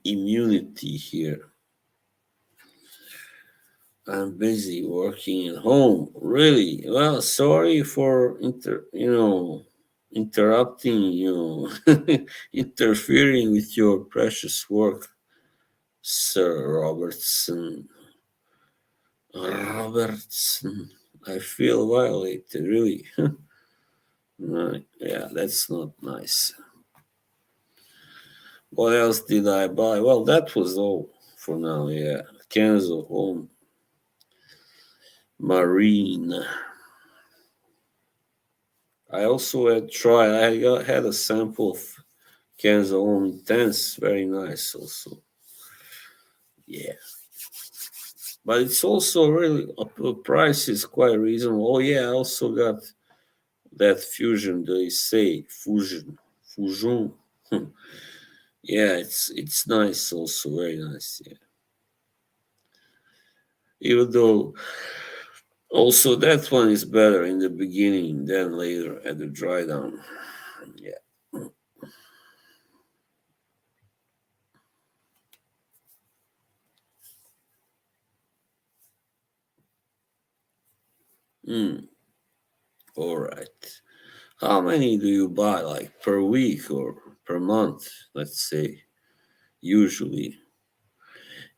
immunity here. I'm busy working at home. Really? Well, sorry for interrupting interfering with your precious work, Sir Robertson. Robertson. I feel violated, really. Right. Yeah, that's not nice. What else did I buy? Well, that was all for now, yeah. Kenzo Home Marine. I also had a sample of Kenzo Home Intense, very nice also. Yeah. But it's also really, the price is quite reasonable. Oh yeah, I also got that Fusion, they say, Fusion. Yeah, it's nice also, very nice, yeah. Even though also that one is better in the beginning than later at the dry down. Yeah. All right. How many do you buy, like per week or per month? Let's say, usually.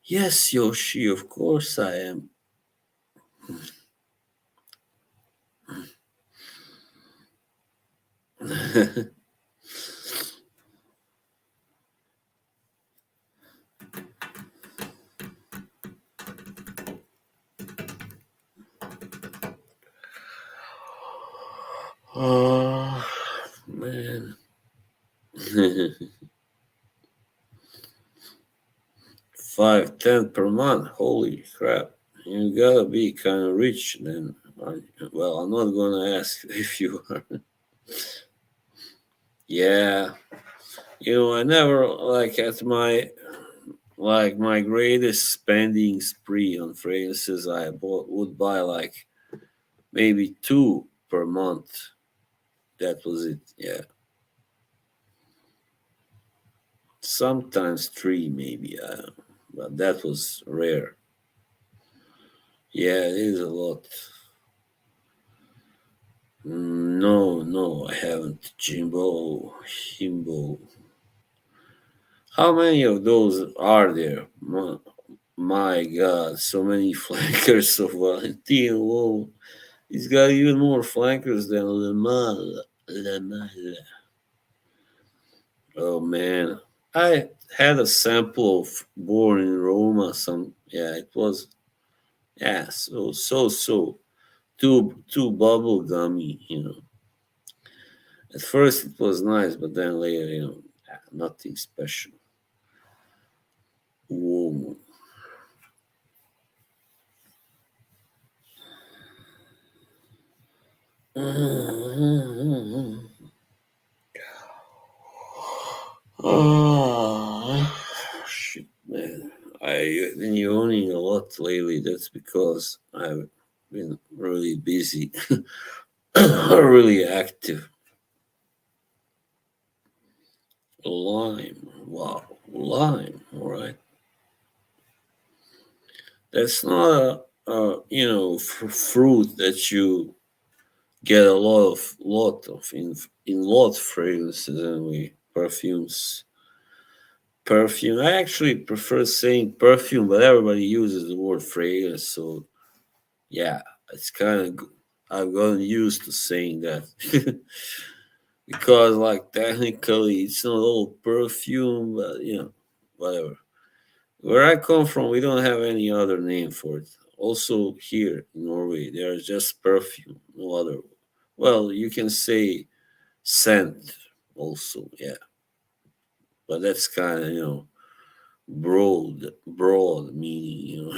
Yes, Yoshi, of course I am. Oh, man. 5, 10 per month. Holy crap. You gotta be kind of rich then. Well, I'm not gonna ask if you are. Yeah. I never, like, at my greatest spending spree on fragrances, would buy like maybe 2 per month. That was it. Yeah. Sometimes 3, maybe. But that was rare. Yeah, it is a lot. No, I haven't. Himbo. How many of those are there? My God, so many flankers of Valentino. Whoa. He's got even more flankers than Le Mal. Oh man, I had a sample of Born in Roma. It was, yeah, so too bubble gummy. At first it was nice, but then later, nothing special. Whoa. Oh, shit, man. I've been yawning a lot lately. That's because I've been really busy, really active. Lime. Wow. Lime. All right. That's not fruit that you get a lot of in lot fragrances and perfumes. Perfume. I actually prefer saying perfume, but everybody uses the word fragrance. So yeah, it's kind of. I've gotten used to saying that because, like, technically, it's not all perfume, but whatever. Where I come from, we don't have any other name for it. Also, here in Norway, there's just perfume, no other. Well, you can say scent also, yeah, but that's kind of broad meaning,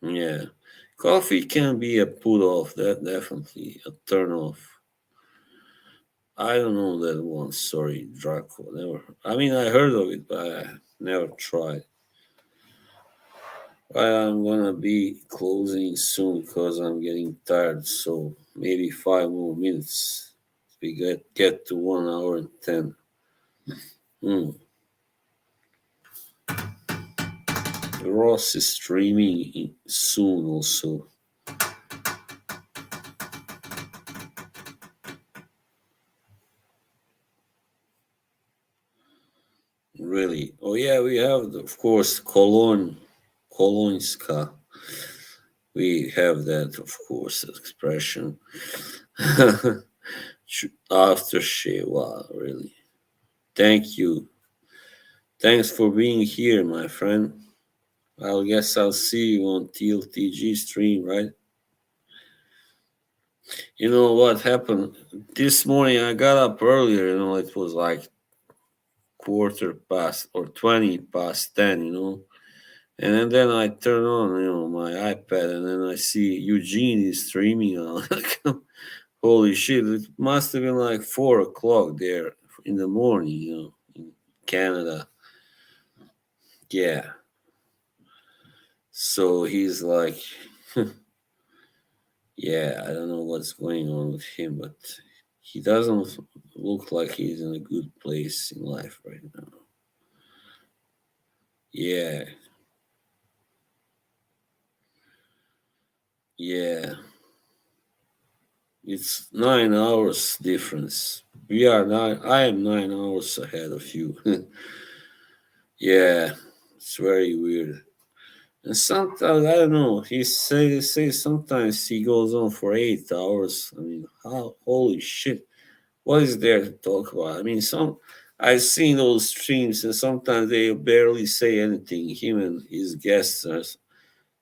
yeah. Coffee can be a put off, that definitely a turn off. I don't know that one. Sorry, Draco. Never. I mean, I heard of it, but I never tried. I'm gonna be closing soon because I'm getting tired. So maybe 5 more minutes. We get to 1 hour and 10. Hmm. Ross is streaming soon also. Really? Oh yeah, we have of course Cologne, Kolonska. We have that of course expression. Aftershave. Wow, really. Thank you. Thanks for being here, my friend. I guess I'll see you on TLTG stream, right? You know what happened this morning? I got up earlier. It was like quarter past or 20 past 10. And then I turn on, my iPad, and then I see Eugene is streaming on. Holy shit! It must have been like 4 o'clock there in the morning, in Canada. Yeah. So he's like, yeah, I don't know what's going on with him, but he doesn't look like he's in a good place in life right now. Yeah, yeah. It's 9 hours difference. We are nine. I am 9 hours ahead of you. Yeah, it's very weird. And sometimes I don't know. He say sometimes he goes on for 8 hours. I mean, how? Holy shit! What is there to talk about? I mean, I've seen those streams, and sometimes they barely say anything. Him and his guests are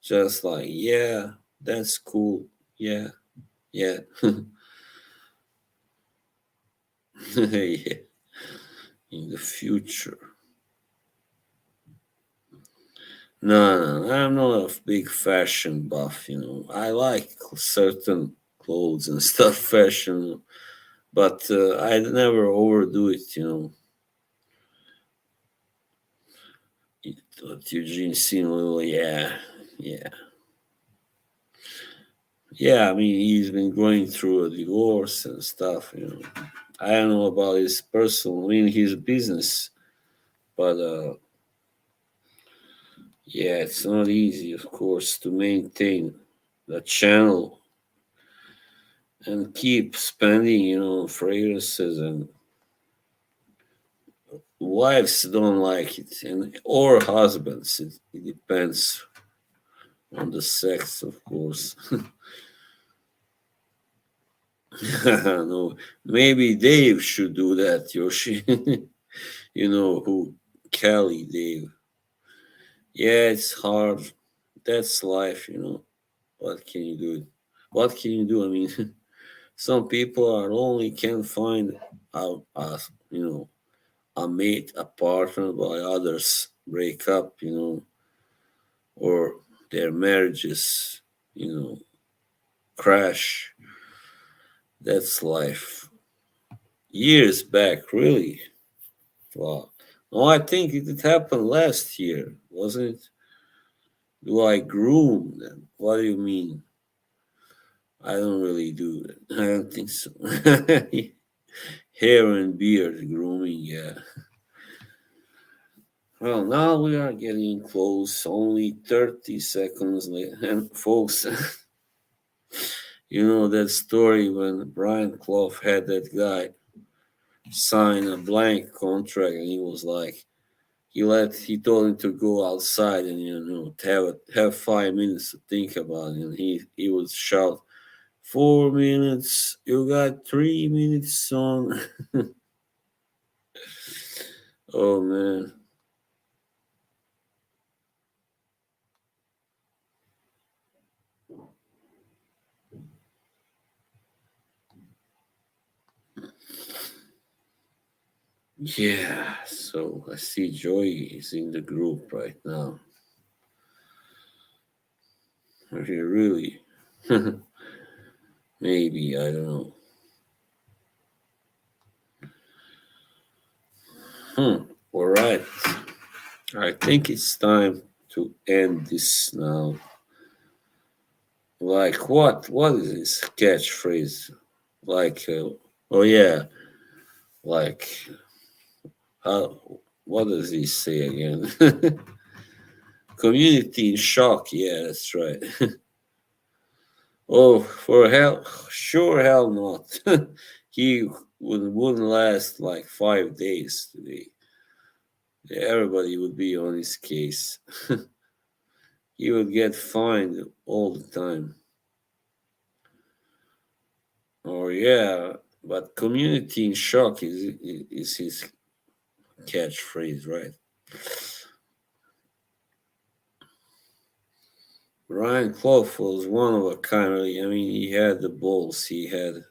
just like, yeah, that's cool. Yeah, yeah, yeah. In the future. No, no, I'm not a big fashion buff. I like certain clothes and stuff, fashion, but I never overdo it. Eugene Simo, yeah, yeah. Yeah, I mean, he's been going through a divorce and stuff. I don't know about his personal, I mean, his business, but yeah, it's not easy, of course, to maintain the channel and keep spending, on fragrances, and wives don't like it, and or husbands. It depends on the sex, of course. No, maybe Dave should do that, Yoshi. Who? Kelly, Dave. Yeah, it's hard. That's life. What can you do? What can you do? I mean, some people are lonely, can't find a mate, a partner, while others break up, or their marriages, crash. That's life. Years back, really. Wow. No, I think it happened last year, wasn't it? Do I groom them? What do you mean? I don't really do it. I don't think so. Hair and beard grooming, yeah. Well, now we are getting close. Only 30 seconds left. And folks, you know that story when Brian Clough had that guy sign a blank contract, and he was like, he told him to go outside and have 5 minutes to think about it, and he would shout, 4 minutes, you got 3 minutes, son. Oh man. Yeah, so I see Joey is in the group right now. Really? Maybe, I don't know. All right. I think it's time to end this now. Like what? What is this catchphrase? Like, oh yeah, like how? What does he say again? Community in shock. Yeah, that's right. Oh, for hell, sure hell not. He wouldn't last like 5 days today. Everybody would be on his case. He would get fined all the time. Or yeah, but community in shock is his catchphrase, right? Ryan Clough was one of a kind. Really. I mean, he had the balls, he had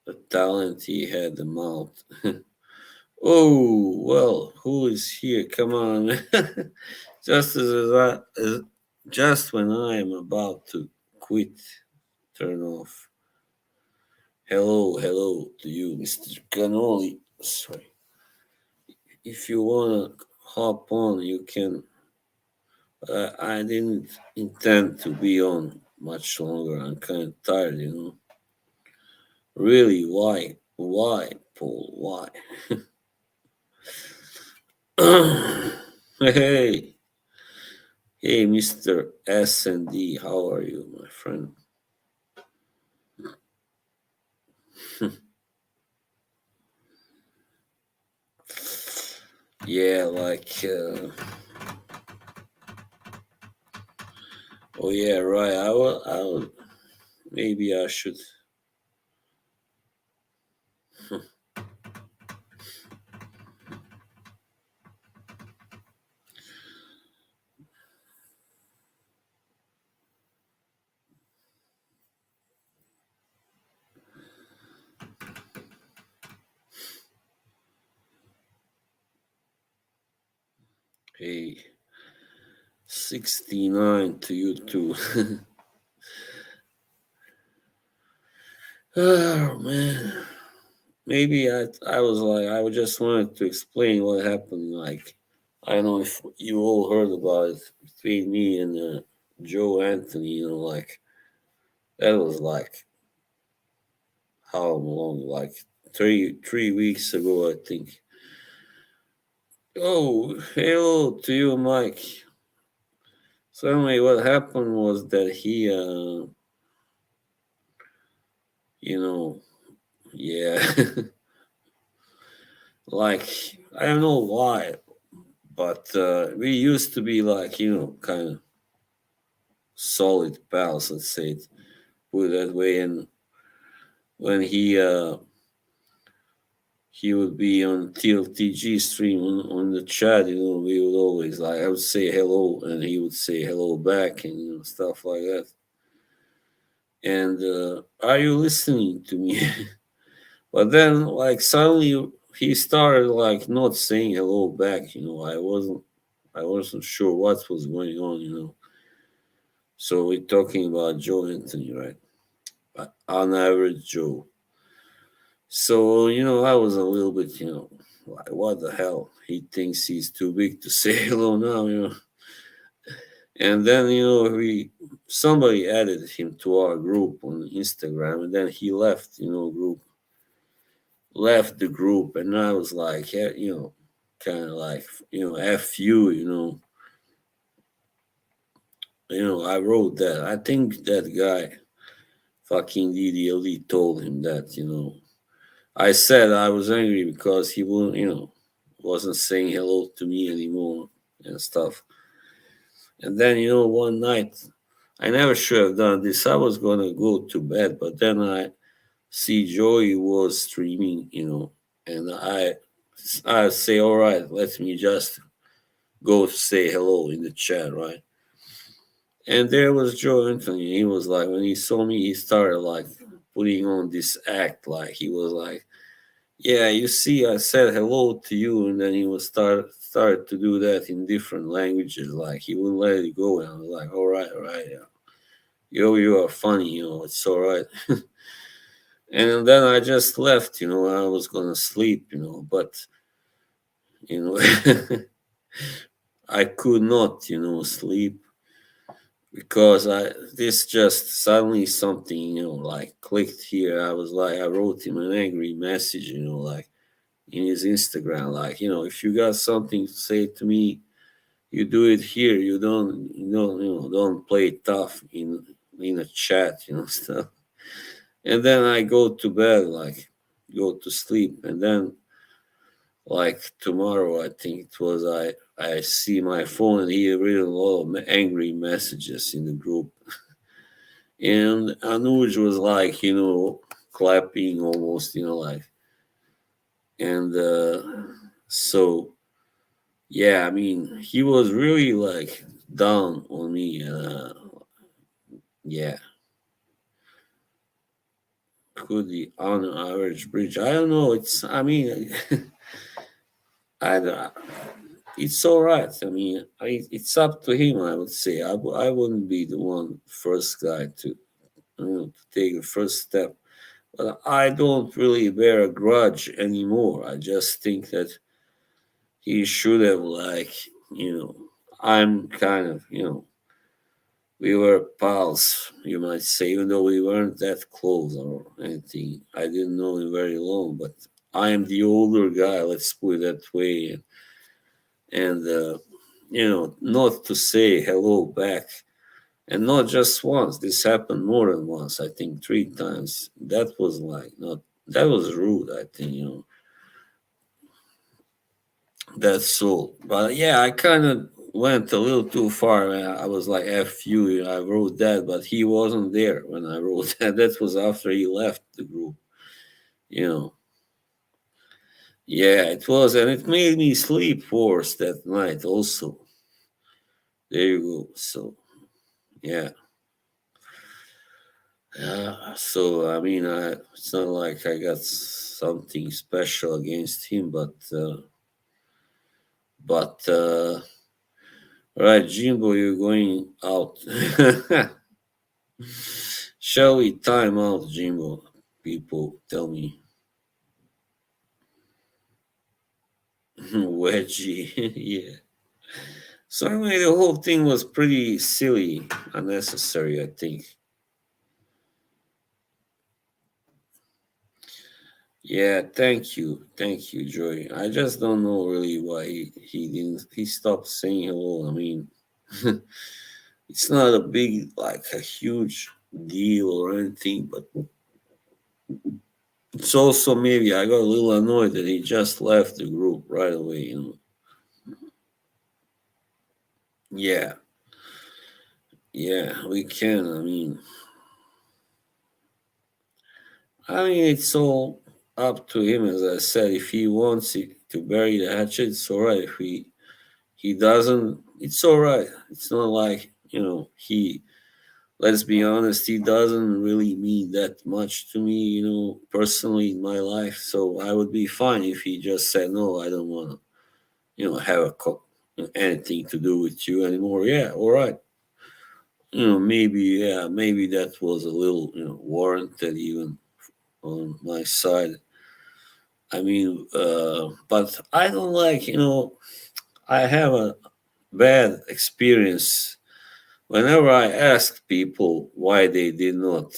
the talent, he had the mouth. Oh well, who is here? Come on, just just when I am about to quit, turn off. Hello, hello to you, Mr. Canoli. Sorry. If you wanna hop on, you can. I didn't intend to be on much longer. I'm kind of tired, you know. Really, why? Why, Paul? Why? Hey, hey, Mr. S&D, how are you, my friend? Yeah, like, oh yeah, right. I will. Maybe I should. Hey, 69 to you too. Oh man, maybe I was like I just wanted to explain what happened. Like I don't know if you all heard about it between me and Joe Anthony. You know, like that was like how long? Like three weeks ago, I think. Oh, hello to you, Mike. So anyway, what happened was that he, you know, yeah, like I don't know why, but we used to be like kind of solid pals. Let's say it, put it that way. And when he would be on TLTG stream on the chat, we would always like I would say hello, and he would say hello back, and stuff like that. And are you listening to me? But then, like suddenly, he started like not saying hello back. I wasn't sure what was going on. So we're talking about Joe Anthony, right? On average, Joe. So I was a little bit, like what the hell? He thinks he's too big to say hello now. And then we somebody added him to our group on Instagram, and then he left, left the group, and I was like, yeah, kind of like, f you, I wrote that. I think that guy, fucking DDLD, told him that, I said I was angry because he wouldn't, wasn't saying hello to me anymore and stuff. And then, one night, I never should have done this. I was gonna go to bed, but then I see Joey was streaming, and I say, all right, let me just go say hello in the chat, right? And there was Joe Anthony. He was like, when he saw me, he started like putting on this act, like he was like, Yeah, you see, I said hello to you, and then he was started to do that in different languages. Like he wouldn't let it go, and I was like, all right, yeah. Yo, you are funny, it's all right. And then I just left, I was gonna sleep, but you know, I could not, sleep because this just suddenly something, like clicked here. I was like, I wrote him an angry message, like in his Instagram, like, if you got something to say to me, you do it here. You don't play it tough in a chat, stuff. And then I go to bed, like go to sleep, and then like tomorrow, I think it was, I see my phone and he written a lot of angry messages in the group, and Anuj was like, clapping almost, like, and so yeah, I mean, he was really like down on me. Yeah, could the on average bridge? I don't know. I mean, I don't- it's all right. I mean, it's up to him. I would say I wouldn't be the one first guy to take the first step. But I don't really bear a grudge anymore. I just think that he should have like you know I'm kind of we were pals, you might say, even though we weren't that close or anything. I didn't know him very long, but I am the older guy, let's put it that way. And not to say hello back. And not just once, this happened more than once, I think 3 times. That was like, not, that was rude, I think, that's all. But yeah, I kind of went a little too far. I was like, F you, I wrote that, but he wasn't there when I wrote that. That was after he left the group, you know. Yeah, it was. And it made me sleep worse that night also. There you go. So, yeah. So, I mean, it's not like I got something special against him, but, right, Jimbo, you're going out. Shall we time out, Jimbo? People tell me. Wedgie, yeah. So anyway, the whole thing was pretty silly, unnecessary, I think. Yeah, thank you, Joy. I just don't know really why he stopped saying hello. I mean, it's not a big like a huge deal or anything, but it's also maybe I got a little annoyed that he just left the group right away. Yeah, yeah, we can. I mean, it's all up to him. As I said, if he wants it to bury the hatchet, it's all right. If he doesn't, it's all right. It's not like he. Let's be honest, he doesn't really mean that much to me, personally in my life. So I would be fine if he just said, "No, I don't want to, have anything to do with you anymore." Yeah, all right. Maybe, yeah, maybe that was a little, warranted even on my side. I mean, but I don't like, I have a bad experience whenever I ask people why they did not,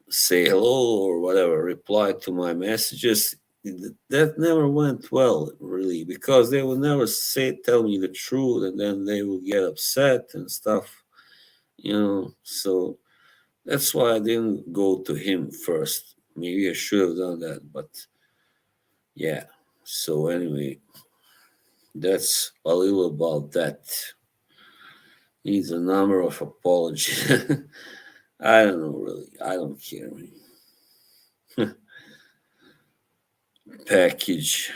say hello or whatever, reply to my messages. That never went well, really, because they would never tell me the truth, and then they would get upset and stuff, So that's why I didn't go to him first. Maybe I should have done that, but yeah. So anyway, that's a little about that. Needs a number of apologies. I don't know really. I don't care. Package.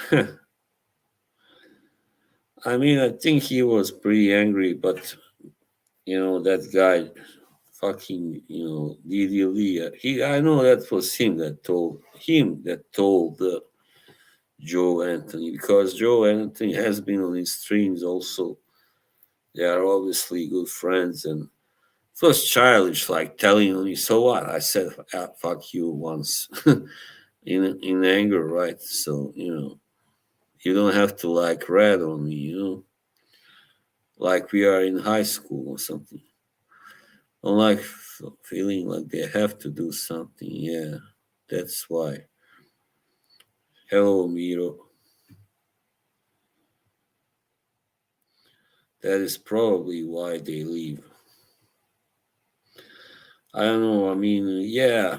I mean, I think he was pretty angry, but that guy fucking, Didi Lee. I know that was him that told Joe Anthony, because Joe Anthony has been on his streams also. They are obviously good friends, and it was childish, like telling me, "So what?" I said, "Fuck you" once, in anger, right? So you don't have to like rat on me, like we are in high school or something. Don't like feeling like they have to do something. Yeah, that's why. Hello, Miro. That is probably why they leave. I don't know. I mean, yeah,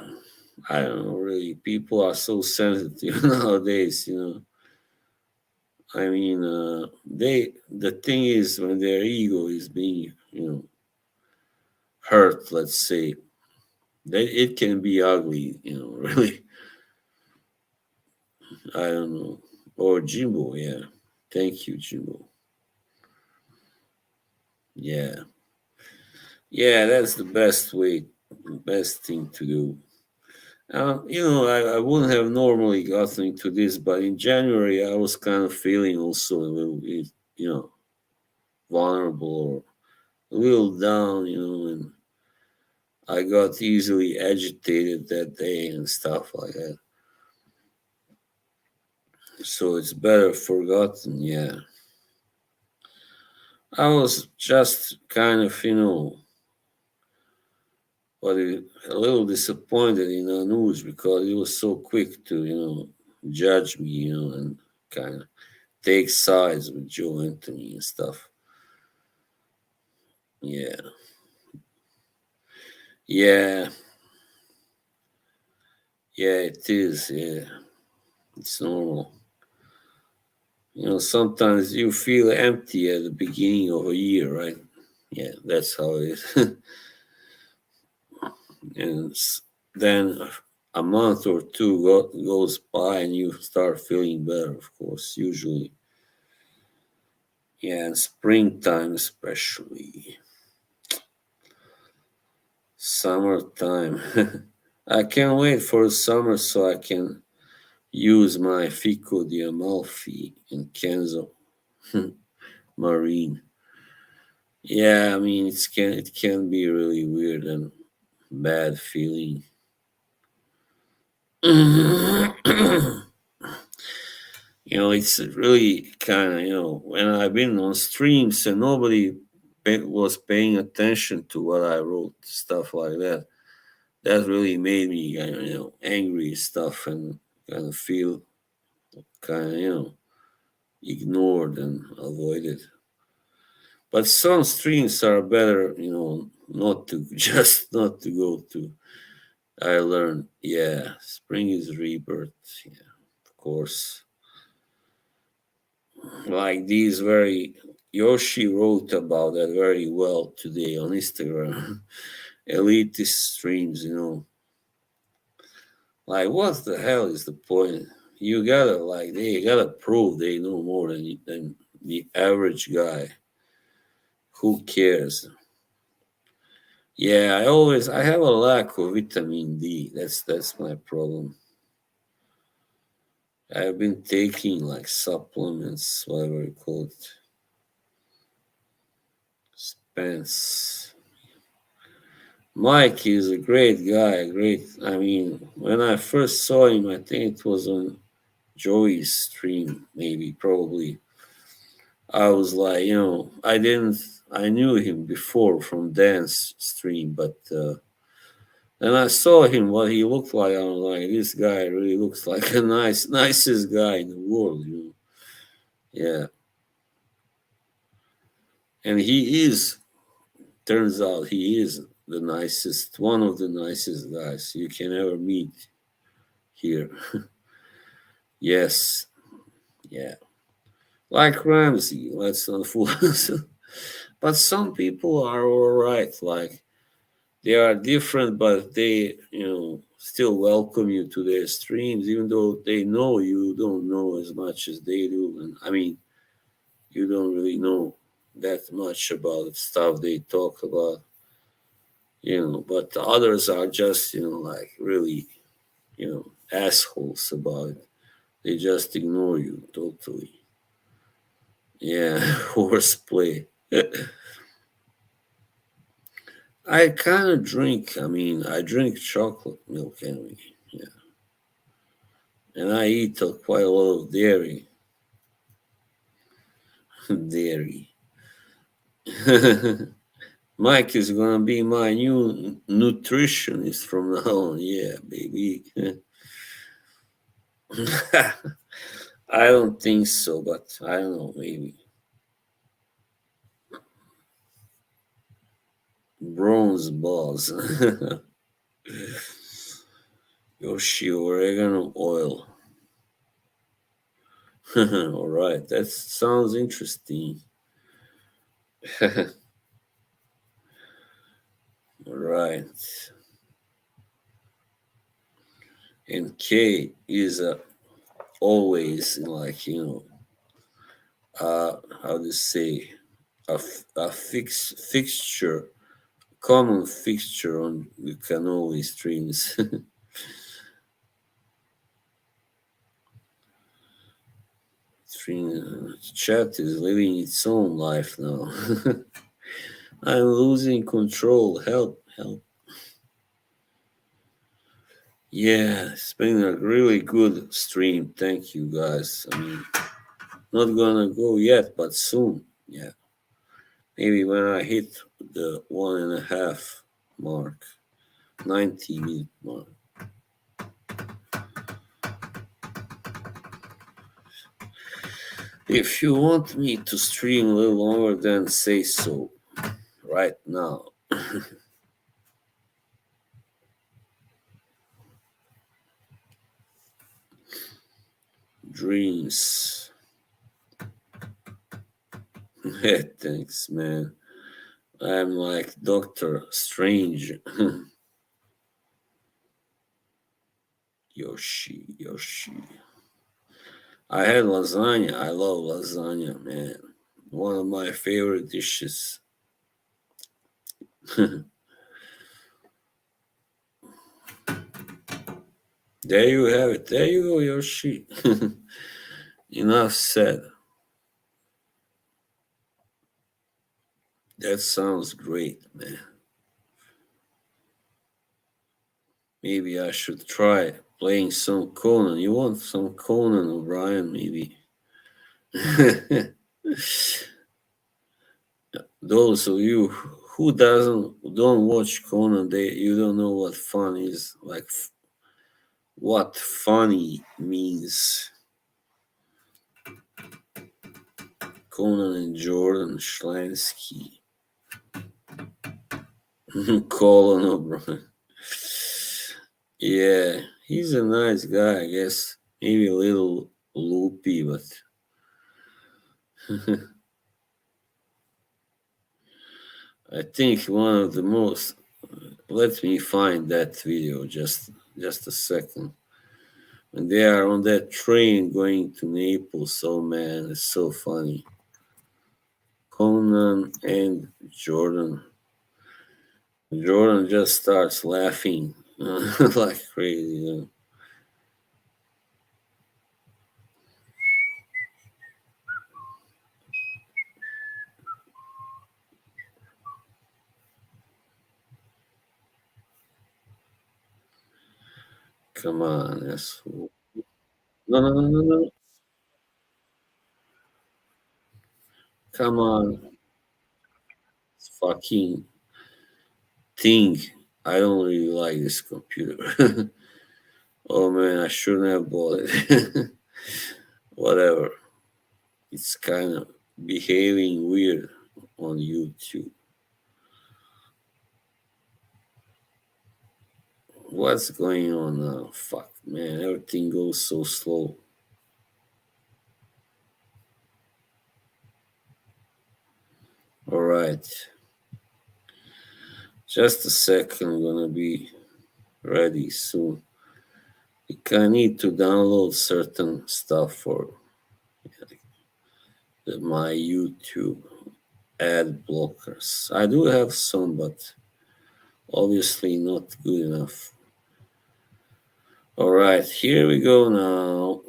I don't know really. People are so sensitive nowadays. I mean, the thing is, when their ego is being, hurt, let's say, that it can be ugly, really. I don't know. Or Jimbo, yeah. Thank you, Jimbo. Yeah. Yeah, that's the best thing to do. I wouldn't have normally gotten into this, but in January I was kind of feeling also a little bit, vulnerable or a little down, and I got easily agitated that day and stuff like that. So it's better forgotten, yeah. I was just kind of, a little disappointed in Anuj because he was so quick to, judge me, and kind of take sides with Joe Anthony and stuff. Yeah. Yeah. Yeah, it is. Yeah. It's normal. Sometimes you feel empty at the beginning of a year, right? Yeah, that's how it is. And then a month or two goes by and you start feeling better, of course, usually. Yeah, and springtime especially. Summertime. I can't wait for the summer so I can use my Fico di Amalfi in Kenzo Marine. Yeah, I mean it can be really weird and bad feeling. It's really kind of, when I've been on streams and nobody was paying attention to what I wrote, stuff like that. That really made me, angry stuff and kind of feel kind of, ignored and avoided. But some streams are better, not to just not to go to. I learned, yeah, spring is rebirth, yeah, of course. Like these very Yoshi wrote about that very well today on Instagram. Elitist streams, like what the hell is the point? You gotta they gotta prove they know more than the average guy. Who cares? Yeah, I have a lack of vitamin D. That's my problem. I've been taking like supplements, whatever you call it. Spence. Mike is a great guy. Great. I mean, when I first saw him, I think it was on Joey's stream, maybe, probably. I was like, I knew him before from dance stream, but then I saw him, what he looked like. I was like, this guy really looks like a nicest guy in the world. Yeah. And he is, turns out he is the nicest, one of the nicest guys you can ever meet here. Yes. Yeah. Like Ramsey, let's not fool us. But some people are all right. Like they are different, but they, still welcome you to their streams, even though they know you don't know as much as they do. And I mean, you don't really know that much about the stuff they talk about. But the others are just, like really, assholes about it. They just ignore you totally. Yeah, horseplay. I kind of drink. I drink chocolate milk anyway. Yeah, and I eat quite a lot of dairy. Dairy. Mike is gonna be my new nutritionist from now on. Yeah, baby. I don't think so, but I don't know. Maybe bronze balls. Yoshi oregano oil. All right, that sounds interesting. All right. And K is always like, how to say, a fixture, common fixture on the cannoli streams. Chat is living its own life now. I'm losing control. Help, help. Yeah, it's been a really good stream. Thank you guys. Not gonna go yet, but soon. Yeah. Maybe when I hit the 1.5 mark, 90-minute mark. If you want me to stream a little longer, then say so right now. Dreams. Thanks, man. I'm like Doctor Strange. Yoshi. I had lasagna. I love lasagna, man. One of my favorite dishes. There you have it. There you go, Yoshi. Enough said. That sounds great, man. Maybe I should try playing some Conan. You want some Conan O'Brien, maybe? Those of you who don't watch Conan, you don't know what fun is. Like what funny means. Conan and Jordan Schlansky. Colin O'Brien. Yeah, he's a nice guy, I guess. Maybe a little loopy, but I think one of the most. Let me find that video just a second. When they are on that train going to Naples, oh man, it's so funny. Conan and Jordan. Jordan just starts laughing like crazy. Come on, that's no. Come on, it's fucking thing. I don't really like this computer. Oh man, I shouldn't have bought it. Whatever. It's kind of behaving weird on YouTube. What's going on now? Fuck, man, everything goes so slow. All right. Just a second, I'm gonna be ready soon. I need to download certain stuff for my YouTube ad blockers. I do have some, but Obviously not good enough. All right, here we go now.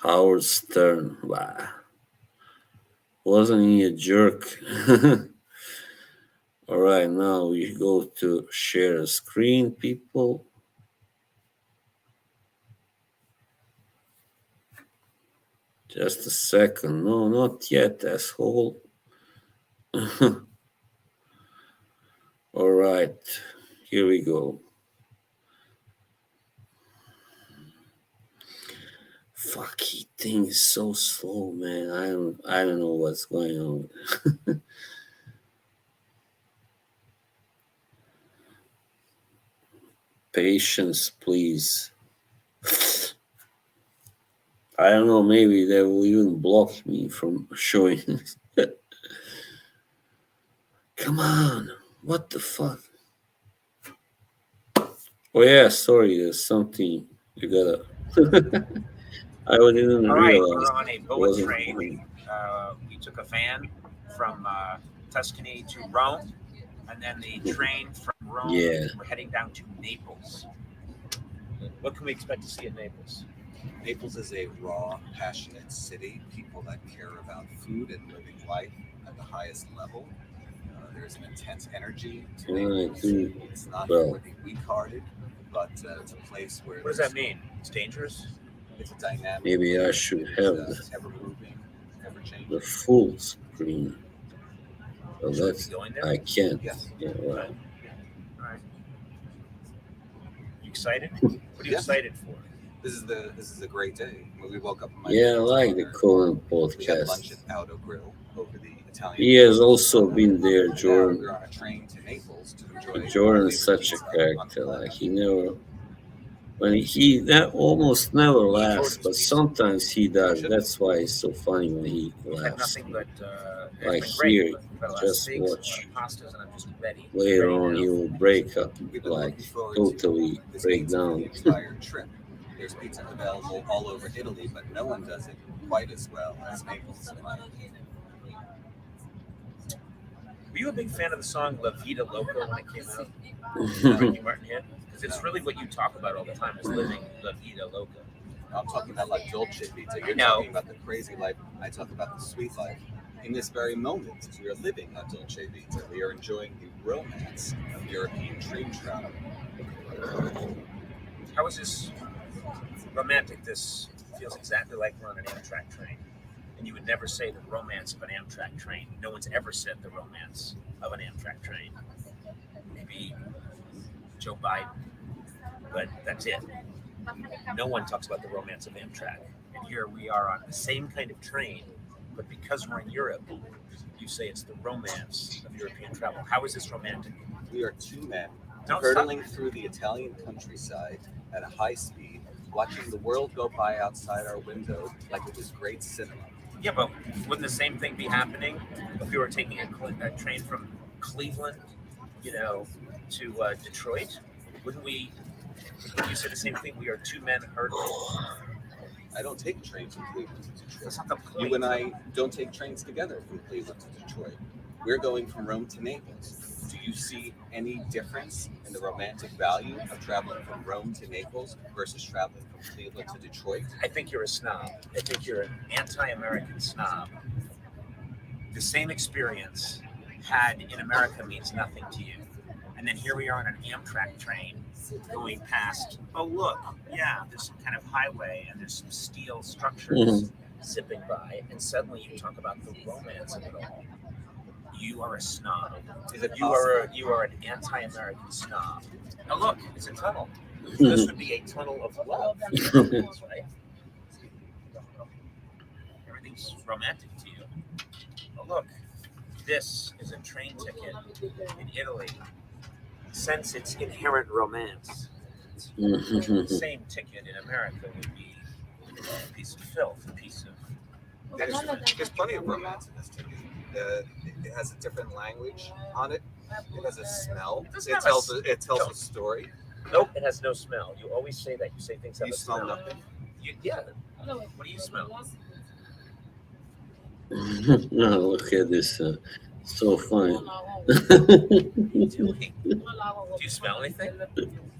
Howard Stern. Wow. Wasn't he a jerk? All right, now we go to share a screen, people. Just a second. No, not yet, asshole. All right, here we go. Fucking thing is so slow, man. I don't know what's going on. Patience, please. I don't know, maybe they will even block me from showing. Come on, what the fuck? Oh yeah, sorry, there's something you gotta. I didn't All right, realize. we're on a it bullet wasn't train. mine. We took a van from Tuscany to Rome, and then the train from Rome. Yeah. We're heading down to Naples. What can we expect to see in Naples? Naples is a raw, passionate city. People that care about food and living life at the highest level. There's an intense energy to Naples. It's not for the weak-hearted, but it's a place where. What does that mean? It's dangerous. It's a dynamic. Maybe I should have ever moving, ever changing. the full screen. So Should we that's be going there? I can't. Yes. Yeah, right. All right. You excited? What are you Yes. excited for? This is a great day. When we woke up in my Yeah, I like the Conan we had lunch podcast. at Aldo Grill over the Italian. He has also been there, Now Jordan. we're on a train to Naples to enjoy. Jordan's such a character. Like he never, he that almost never laughs, but sometimes he does. That's why it's so funny when he We've had laughs. nothing but Like it's been great. here, We've had a lot of just steaks, a lot of watch. pastas, and I'm just ready. Later Ready on, now. he will break up, We've been like looking forward totally to this break pizza for down. the entire trip. There's pizza available all over Italy, but no one does it quite as well as Naples. Were you a big fan of the song La Vida Loca when it came out? Ricky Martin hit? Because it's really what you talk about all the time is living La Vida Loca. I'm talking about like Dolce Vita. You're No. talking about the crazy life. I talk about the sweet life. In this very moment, we are living a Dolce Vita. We are enjoying the romance of European train travel. How is this romantic? This feels exactly like we're on an Amtrak train. And you would never say the romance of an Amtrak train. No one's ever said the romance of an Amtrak train. Maybe Joe Biden, but that's it. No one talks about the romance of Amtrak. And here we are on the same kind of train, but because we're in Europe, you say it's the romance of European travel. How is this romantic? We are two men Don't hurtling through the Italian countryside at a high speed, watching the world go by outside our window like it was great cinema. Yeah, but wouldn't the same thing be happening if we were taking a train from Cleveland, to Detroit? Wouldn't you say the same thing? We are two men hurtling. I don't take trains from Cleveland to Detroit. That's not the point. You and I don't take trains together from Cleveland to Detroit. We're going from Rome to Naples. Do you see any difference in the romantic value of traveling from Rome to Naples versus traveling from Cleveland to Detroit? I think you're a snob. I think you're an anti-American snob. The same experience had in America means nothing to you. And then here we are on an Amtrak train going past, oh look, yeah, there's some kind of highway and there's some steel structures zipping by, and suddenly you talk about the romance of it all. You are a snob. Is it You are an anti-American snob. Now look, it's a tunnel. This would be a tunnel of love, right? Everything's romantic to you. Oh look, this is a train ticket in Italy. Sense its inherent romance. The same ticket in America would be a piece of filth, a piece of. There's plenty of romance in this ticket. It has a different language on it. It has a smell. It tells a story. Nope, it has no smell. You always say that. You say things have You a smell smell. nothing. Yeah. What do you smell? No, look at this. So funny. Do you smell anything?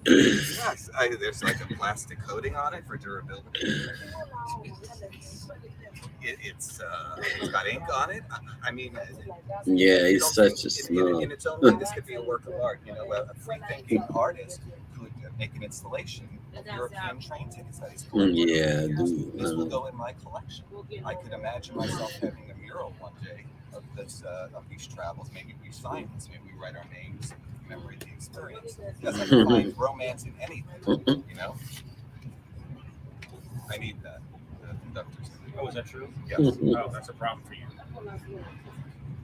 Yes, there's like a plastic coating on it for durability. It's got ink on it. I mean, Yeah, you it's don't such a think snob. in its own way, this could be a work of art. You know, a free-thinking artist could make an installation of European train tickets that he's collecting. Yeah, dude. This will go in my collection. I could imagine myself having a mural one day of this of these travels. Maybe we sign this. Maybe we write our names, commemorate the experience. Because I can find romance in anything. You know. I need that. The conductors. Oh, is that true? Yes. Oh, that's a problem for you.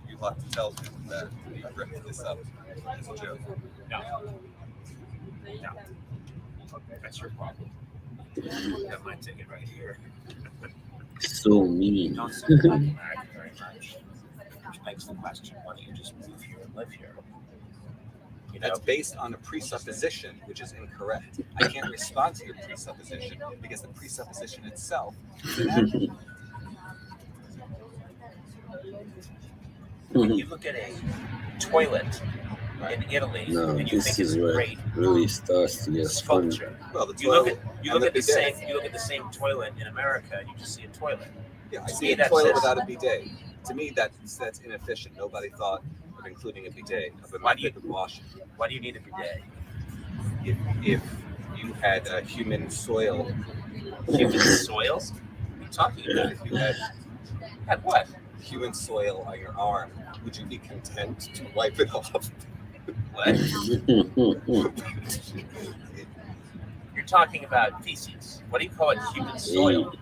You'll have to tell him that you ripped this up as a joke. No. No. That's your problem. Got my ticket right here. So mean. Don't say thank you very much. Which begs the question, why don't you just move here and live here? You know, That's based on a presupposition, which is incorrect. I can't respond to your presupposition because the presupposition itself is inaccurate. when you look at a toilet in Italy No, and you this think it's is a where great it really starts to get funny. sculpture. Well, the You look toilet. at you and look at the bidet. same you look at the same toilet in America and you just see a toilet. Yeah, I To see me, a that's toilet it. without a bidet. To me, that's inefficient. Nobody thought of including a bidet of a Why do you- method of washing. Why do you need a bidet? If you had human soil, Human soil? What are you talking about? if you had At what? human soil on your arm, would you be content to wipe it off? What? You're talking about feces. What do you call it? Human soil.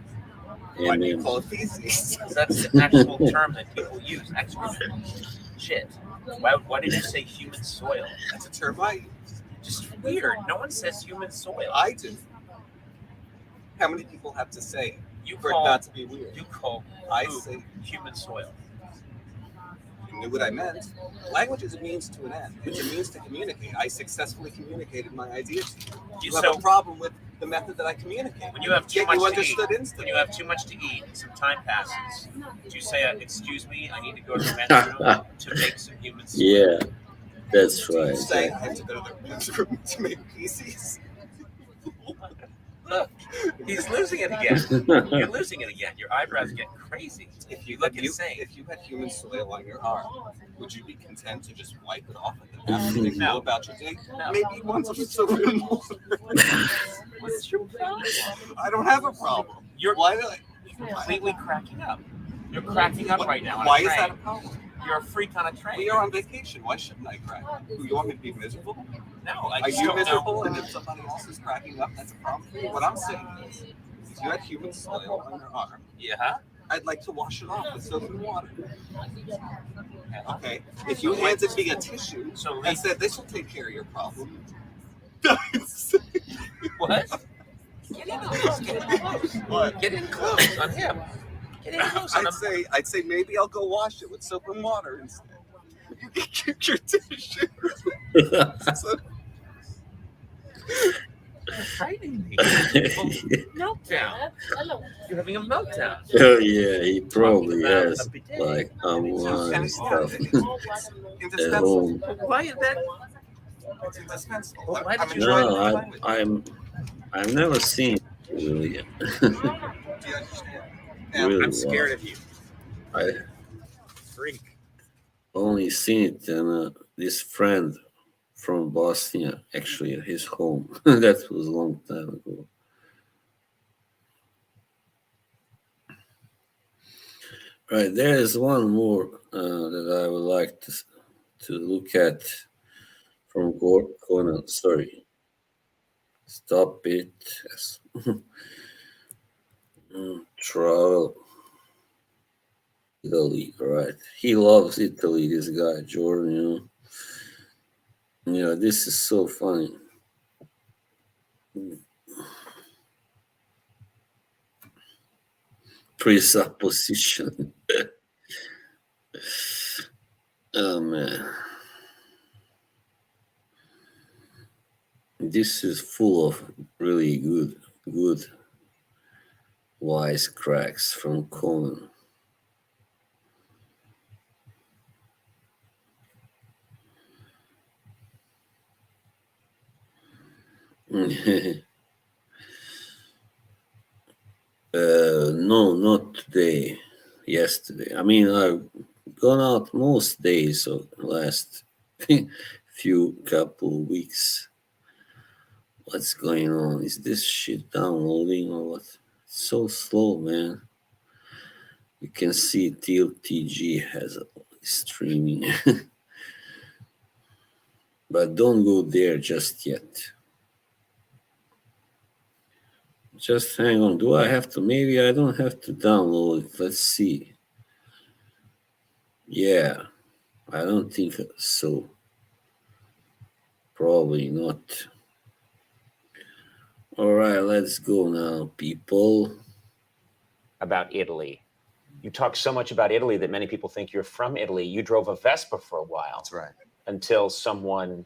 Why do you And call it feces? That's the actual term that people use. Excrement. Shit. Why did you say human soil? That's a term I use. Just weird. No one says human soil. I do. How many people have to say You for it call not to be weird? you call I food say human soil. you knew what I meant. Language is a means to an end. It's a means to communicate. I successfully communicated my ideas. You have So a problem with the method that I communicate. when you have too Yet much you to eat, understood when instantly. you have too much to eat and some time passes, do you say, "Excuse me, I need to go to the men's room to make some human soil"? yeah, that's Do you right. say I have to go to the men's room to make feces? Look, he's losing it again. You're losing it again. Your eyebrows get crazy. If You look insane. If you had human soil on your arm, would you be content to just wipe it off and then have to think No. about your day? No. Maybe once a soap and water. What is your problem? I don't have a problem. You're Why do I? completely cracking up. You're cracking up right now. On Why a is train. that a problem? You're a freak on a train. We are on vacation. Why shouldn't I crack? Do you want me to be miserable? No, I Are just you don't miserable? know. And if somebody else is cracking up, that's a problem. What I'm saying is, if you had human soil on your arm, Yeah. I'd like to wash it off with soap and water. Yeah. Okay. If you handed me a tissue So and said this will take care of your problem, what? Get in close. Get in close. What? Get in close on him. Get in close on him. I'd say maybe I'll go wash it with soap and water instead. You can get your tissue. So, You're frightening me. Meltdown. You're having a meltdown. Oh yeah, he probably Talking about has a bidet. like unwind and stuff it's at indispensable. home. Why is that? It's indispensable. Well, why I'm did you- enjoying the No, language. I've never seen it really. Do you understand? Yeah, Really? I'm scared of you. I Freak. only seen it in this friend from Bosnia, actually at his home. That was a long time ago. Right, there is one more that I would like to look at from Conan. Sorry, stop it. Yes. Travel Italy, right? He loves Italy. This guy Jordan, this is so funny. Presupposition. Oh man, this is full of really good wise cracks from Conan. No, not today. Yesterday. I mean, I've gone out most days of the last few couple weeks. What's going on? Is this shit downloading or what? It's so slow, man. You can see TLTG has a streaming. But don't go there just yet. Just hang on. Do I have to? Maybe I don't have to download it. Let's see. Yeah, I don't think so. Probably not. All right, let's go now, people. About Italy. You talk so much about Italy that many people think you're from Italy. You drove a Vespa for a while. That's right. Until someone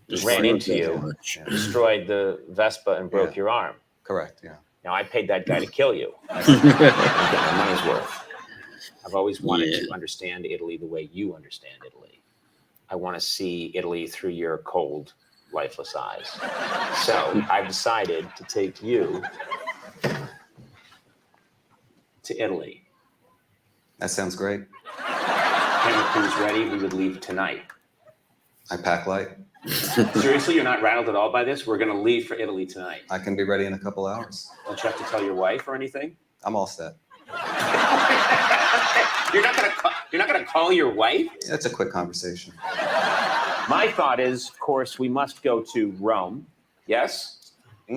Just ran not into that you, much. destroyed the Vespa, and broke Yeah. your arm. Correct. Yeah. Now, I paid that guy to kill you. I'm getting my money's worth. I've always wanted Yeah. to understand Italy the way you understand Italy. I want to see Italy through your cold, lifeless eyes. So I've decided to take you to Italy. That sounds great. Camera crew's ready. We would leave tonight. I pack light. Seriously, you're not rattled at all by this? We're going to leave for Italy tonight. I can be ready in a couple hours. Don't you have to tell your wife or anything? I'm all set. You're not gonna call your wife? It's a quick conversation. My thought is, of course, we must go to Rome. Yes?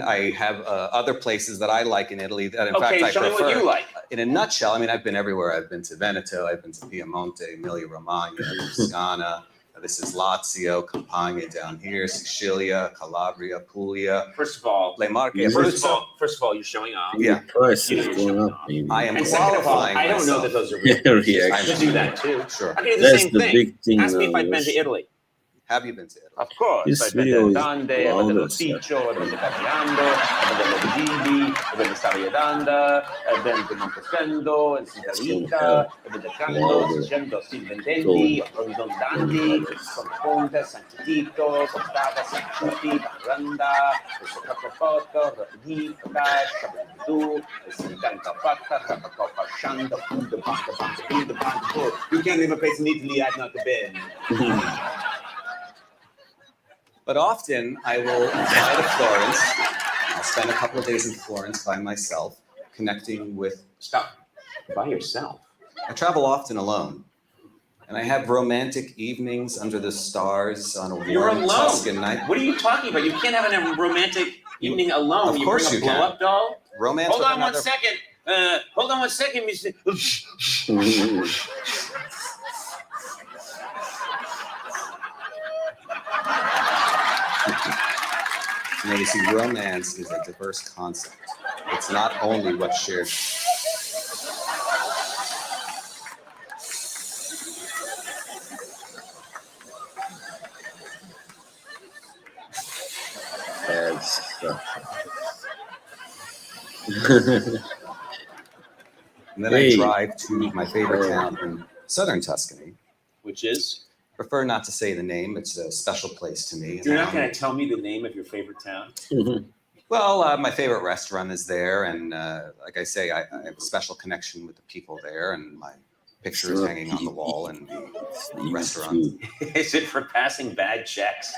I have other places that I like in Italy that, in Okay, fact, I show me prefer. what you like. In a nutshell, I mean, I've been everywhere. I've been to Veneto, I've been to Piemonte, Emilia-Romagna, Toscana. This is Lazio, Campania down here, Sicilia, Calabria, Puglia, First of all, Le Marche, Yeah. first Abruzzo. of all, you're showing off. Yeah. The price You is know, going up, maybe. I am And second of all, qualifying I don't know that myself. those are real. Reaction. I can do that too. Sure. I can do the That's same the thing. big thing. Ask me if now, I've been to is- Italy. Have you been to Italy? Of course. This I've been video to is Dande, I've been to louder, L'Ossiccio, I've been to Capriando, I've been to Gigi, I've been to Saviadanda, I've been to Montesendo, and Cittadita, I've been to Canto, Cento, Silvendelli, Rondondanti, Ponte, San Tito, Portata, San Tutti, Barranda, Capopoto, Rapidi, Capac, Capitu, Sintanta Fatta, Capacopa, Shanda, Punta, Panta, Panta, Punta, Panta. You can't name a place in Italy I've not been. But often I will fly to Florence. I'll spend a couple of days in Florence by myself, connecting with. Stop. By yourself. I travel often alone. And I have romantic evenings under the stars on a You're warm alone. Tuscan night. What are you talking about? You can't have a romantic evening alone. Of You course bring a you can. blow-up doll? Romance Hold with on one another. second. Hold on one second, Mr. You know, you see, romance is a diverse concept. It's not only what's shared. Bad stuff. And then Hey. I drive to my favorite town in southern Tuscany. Which is? Prefer not to say the name. It's a special place to me. You're not going to tell me the name of your favorite town? Well, my favorite restaurant is there, and like I say, I have a special connection with the people there, and my picture is Sure. hanging on the wall in the restaurant. YouTube. Is it for passing bad checks?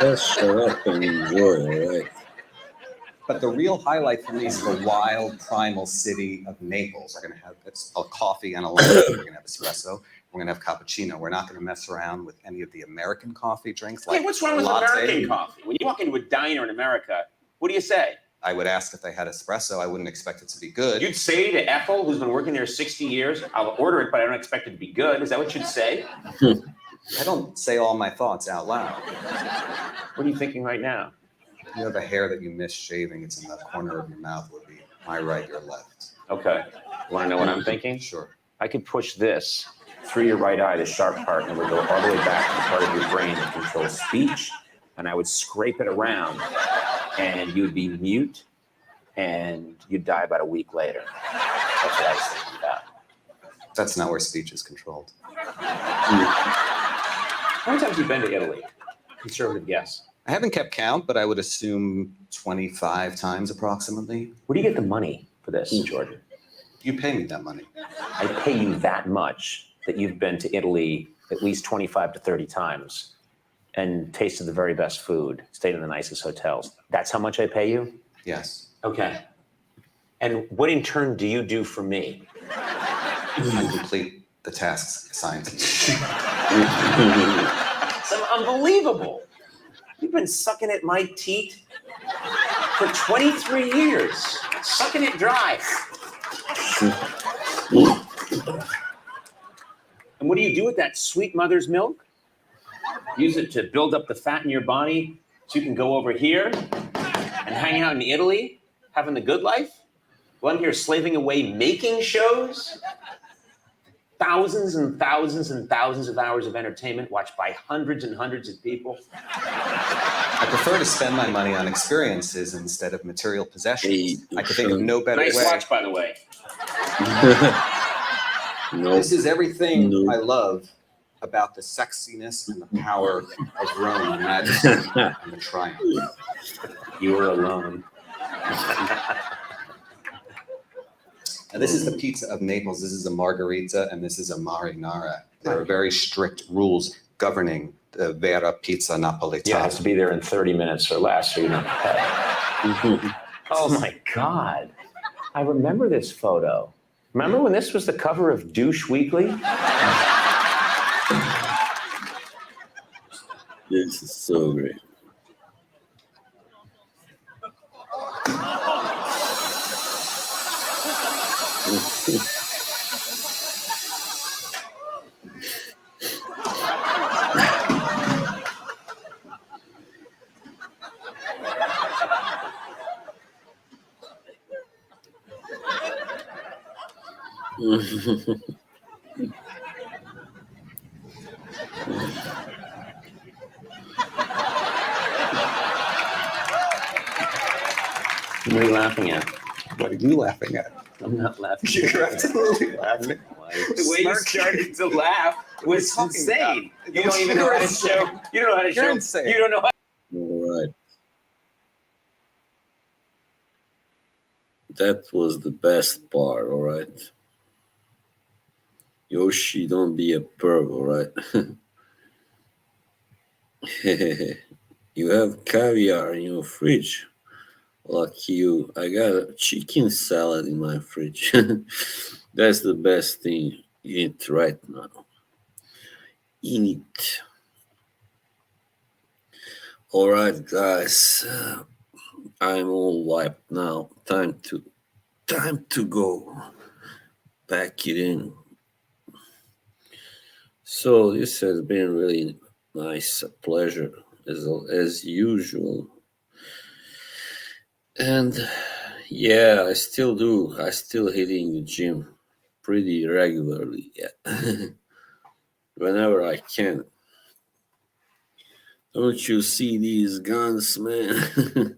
Just shut up and enjoy, all right? But the real highlight for me is the wild, primal city of Naples. We're going to have it's a coffee and a lunch. We're going to have espresso. We're going to have cappuccino. We're not going to mess around with any of the American coffee drinks. Hey, Like what's wrong with latte. American coffee? When you walk into a diner in America, what do you say? I would ask if they had espresso. I wouldn't expect it to be good. You'd say to Ethel, who's been working there 60 years, I'll order it, but I don't expect it to be good. Is that what you'd say? I don't say all my thoughts out loud. What are you thinking right now? You have a hair that you miss shaving. It's in the corner of your mouth. Would be my right, your left. Okay. Want to know what I'm thinking? Sure. I could push this through your right eye, the sharp part, and it would go all the way back to the part of your brain that controls speech. And I would scrape it around, and you'd be mute, and you'd die about a week later. That's what I was thinking about. That's not where speech is controlled. How many times have you been to Italy? Conservative guess. I haven't kept count, but I would assume 25 times approximately. Where do you get the money for this, Jordan? You pay me that money. I pay you that much that you've been to Italy at least 25 to 30 times and tasted the very best food, stayed in the nicest hotels. That's how much I pay you? Yes. Okay. And what in turn do you do for me? I complete the tasks assigned to me. It's unbelievable. You've been sucking at my teat for 23 years, sucking it dry. And what do you do with that sweet mother's milk? Use it to build up the fat in your body so you can go over here and hang out in Italy, having the good life? Well, I'm here slaving away making shows. Thousands and thousands and thousands of hours of entertainment watched by hundreds and hundreds of people. I prefer to spend my money on experiences instead of material possessions. Hey, I could think of no better Nice way. watch, by the way. No. This is everything No. I love about the sexiness and the power of Rome, the majesty and the triumph. You were alone. Now, this is the pizza of Naples. This is a margherita, and this is a marinara. There are very strict rules governing the vera pizza napoletana. Yeah, it has to be there in 30 minutes or less, so you don't pay. Oh my God. I remember this photo. Remember when this was the cover of Douche Weekly? This is so great. What are you laughing at? What are you laughing at? I'm not laughing. You're absolutely laughing. laughing. The way you started to laugh was What are you talking insane. You don't even know how to show. You don't know how to You're show. insane. You don't know how. All right. That was the best part, all right? Yoshi, don't be a perv, all right? You have caviar in your fridge. Lucky you. I got a chicken salad in my fridge. That's the best thing you eat right now. Eat it. All right, guys. I'm all wiped now. Time to go. Pack it in. So this has been really nice, a pleasure as usual. And yeah, I still do. I still hitting the gym pretty regularly. Yeah. Whenever I can. Don't you see these guns, man?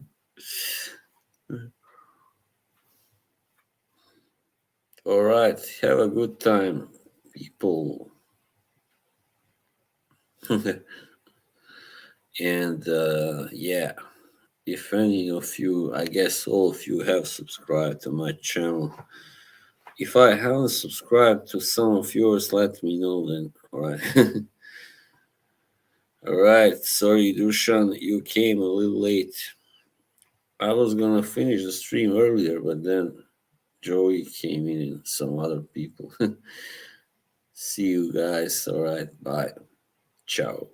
All right, have a good time, people. And yeah, if any of you, I guess all of you have subscribed to my channel. If I haven't subscribed to some of yours, let me know then. All right. All right. Sorry, Dushan, you came a little late. I was gonna finish the stream earlier, but then Joey came in and some other people. See you guys. All right. Bye. Ciao.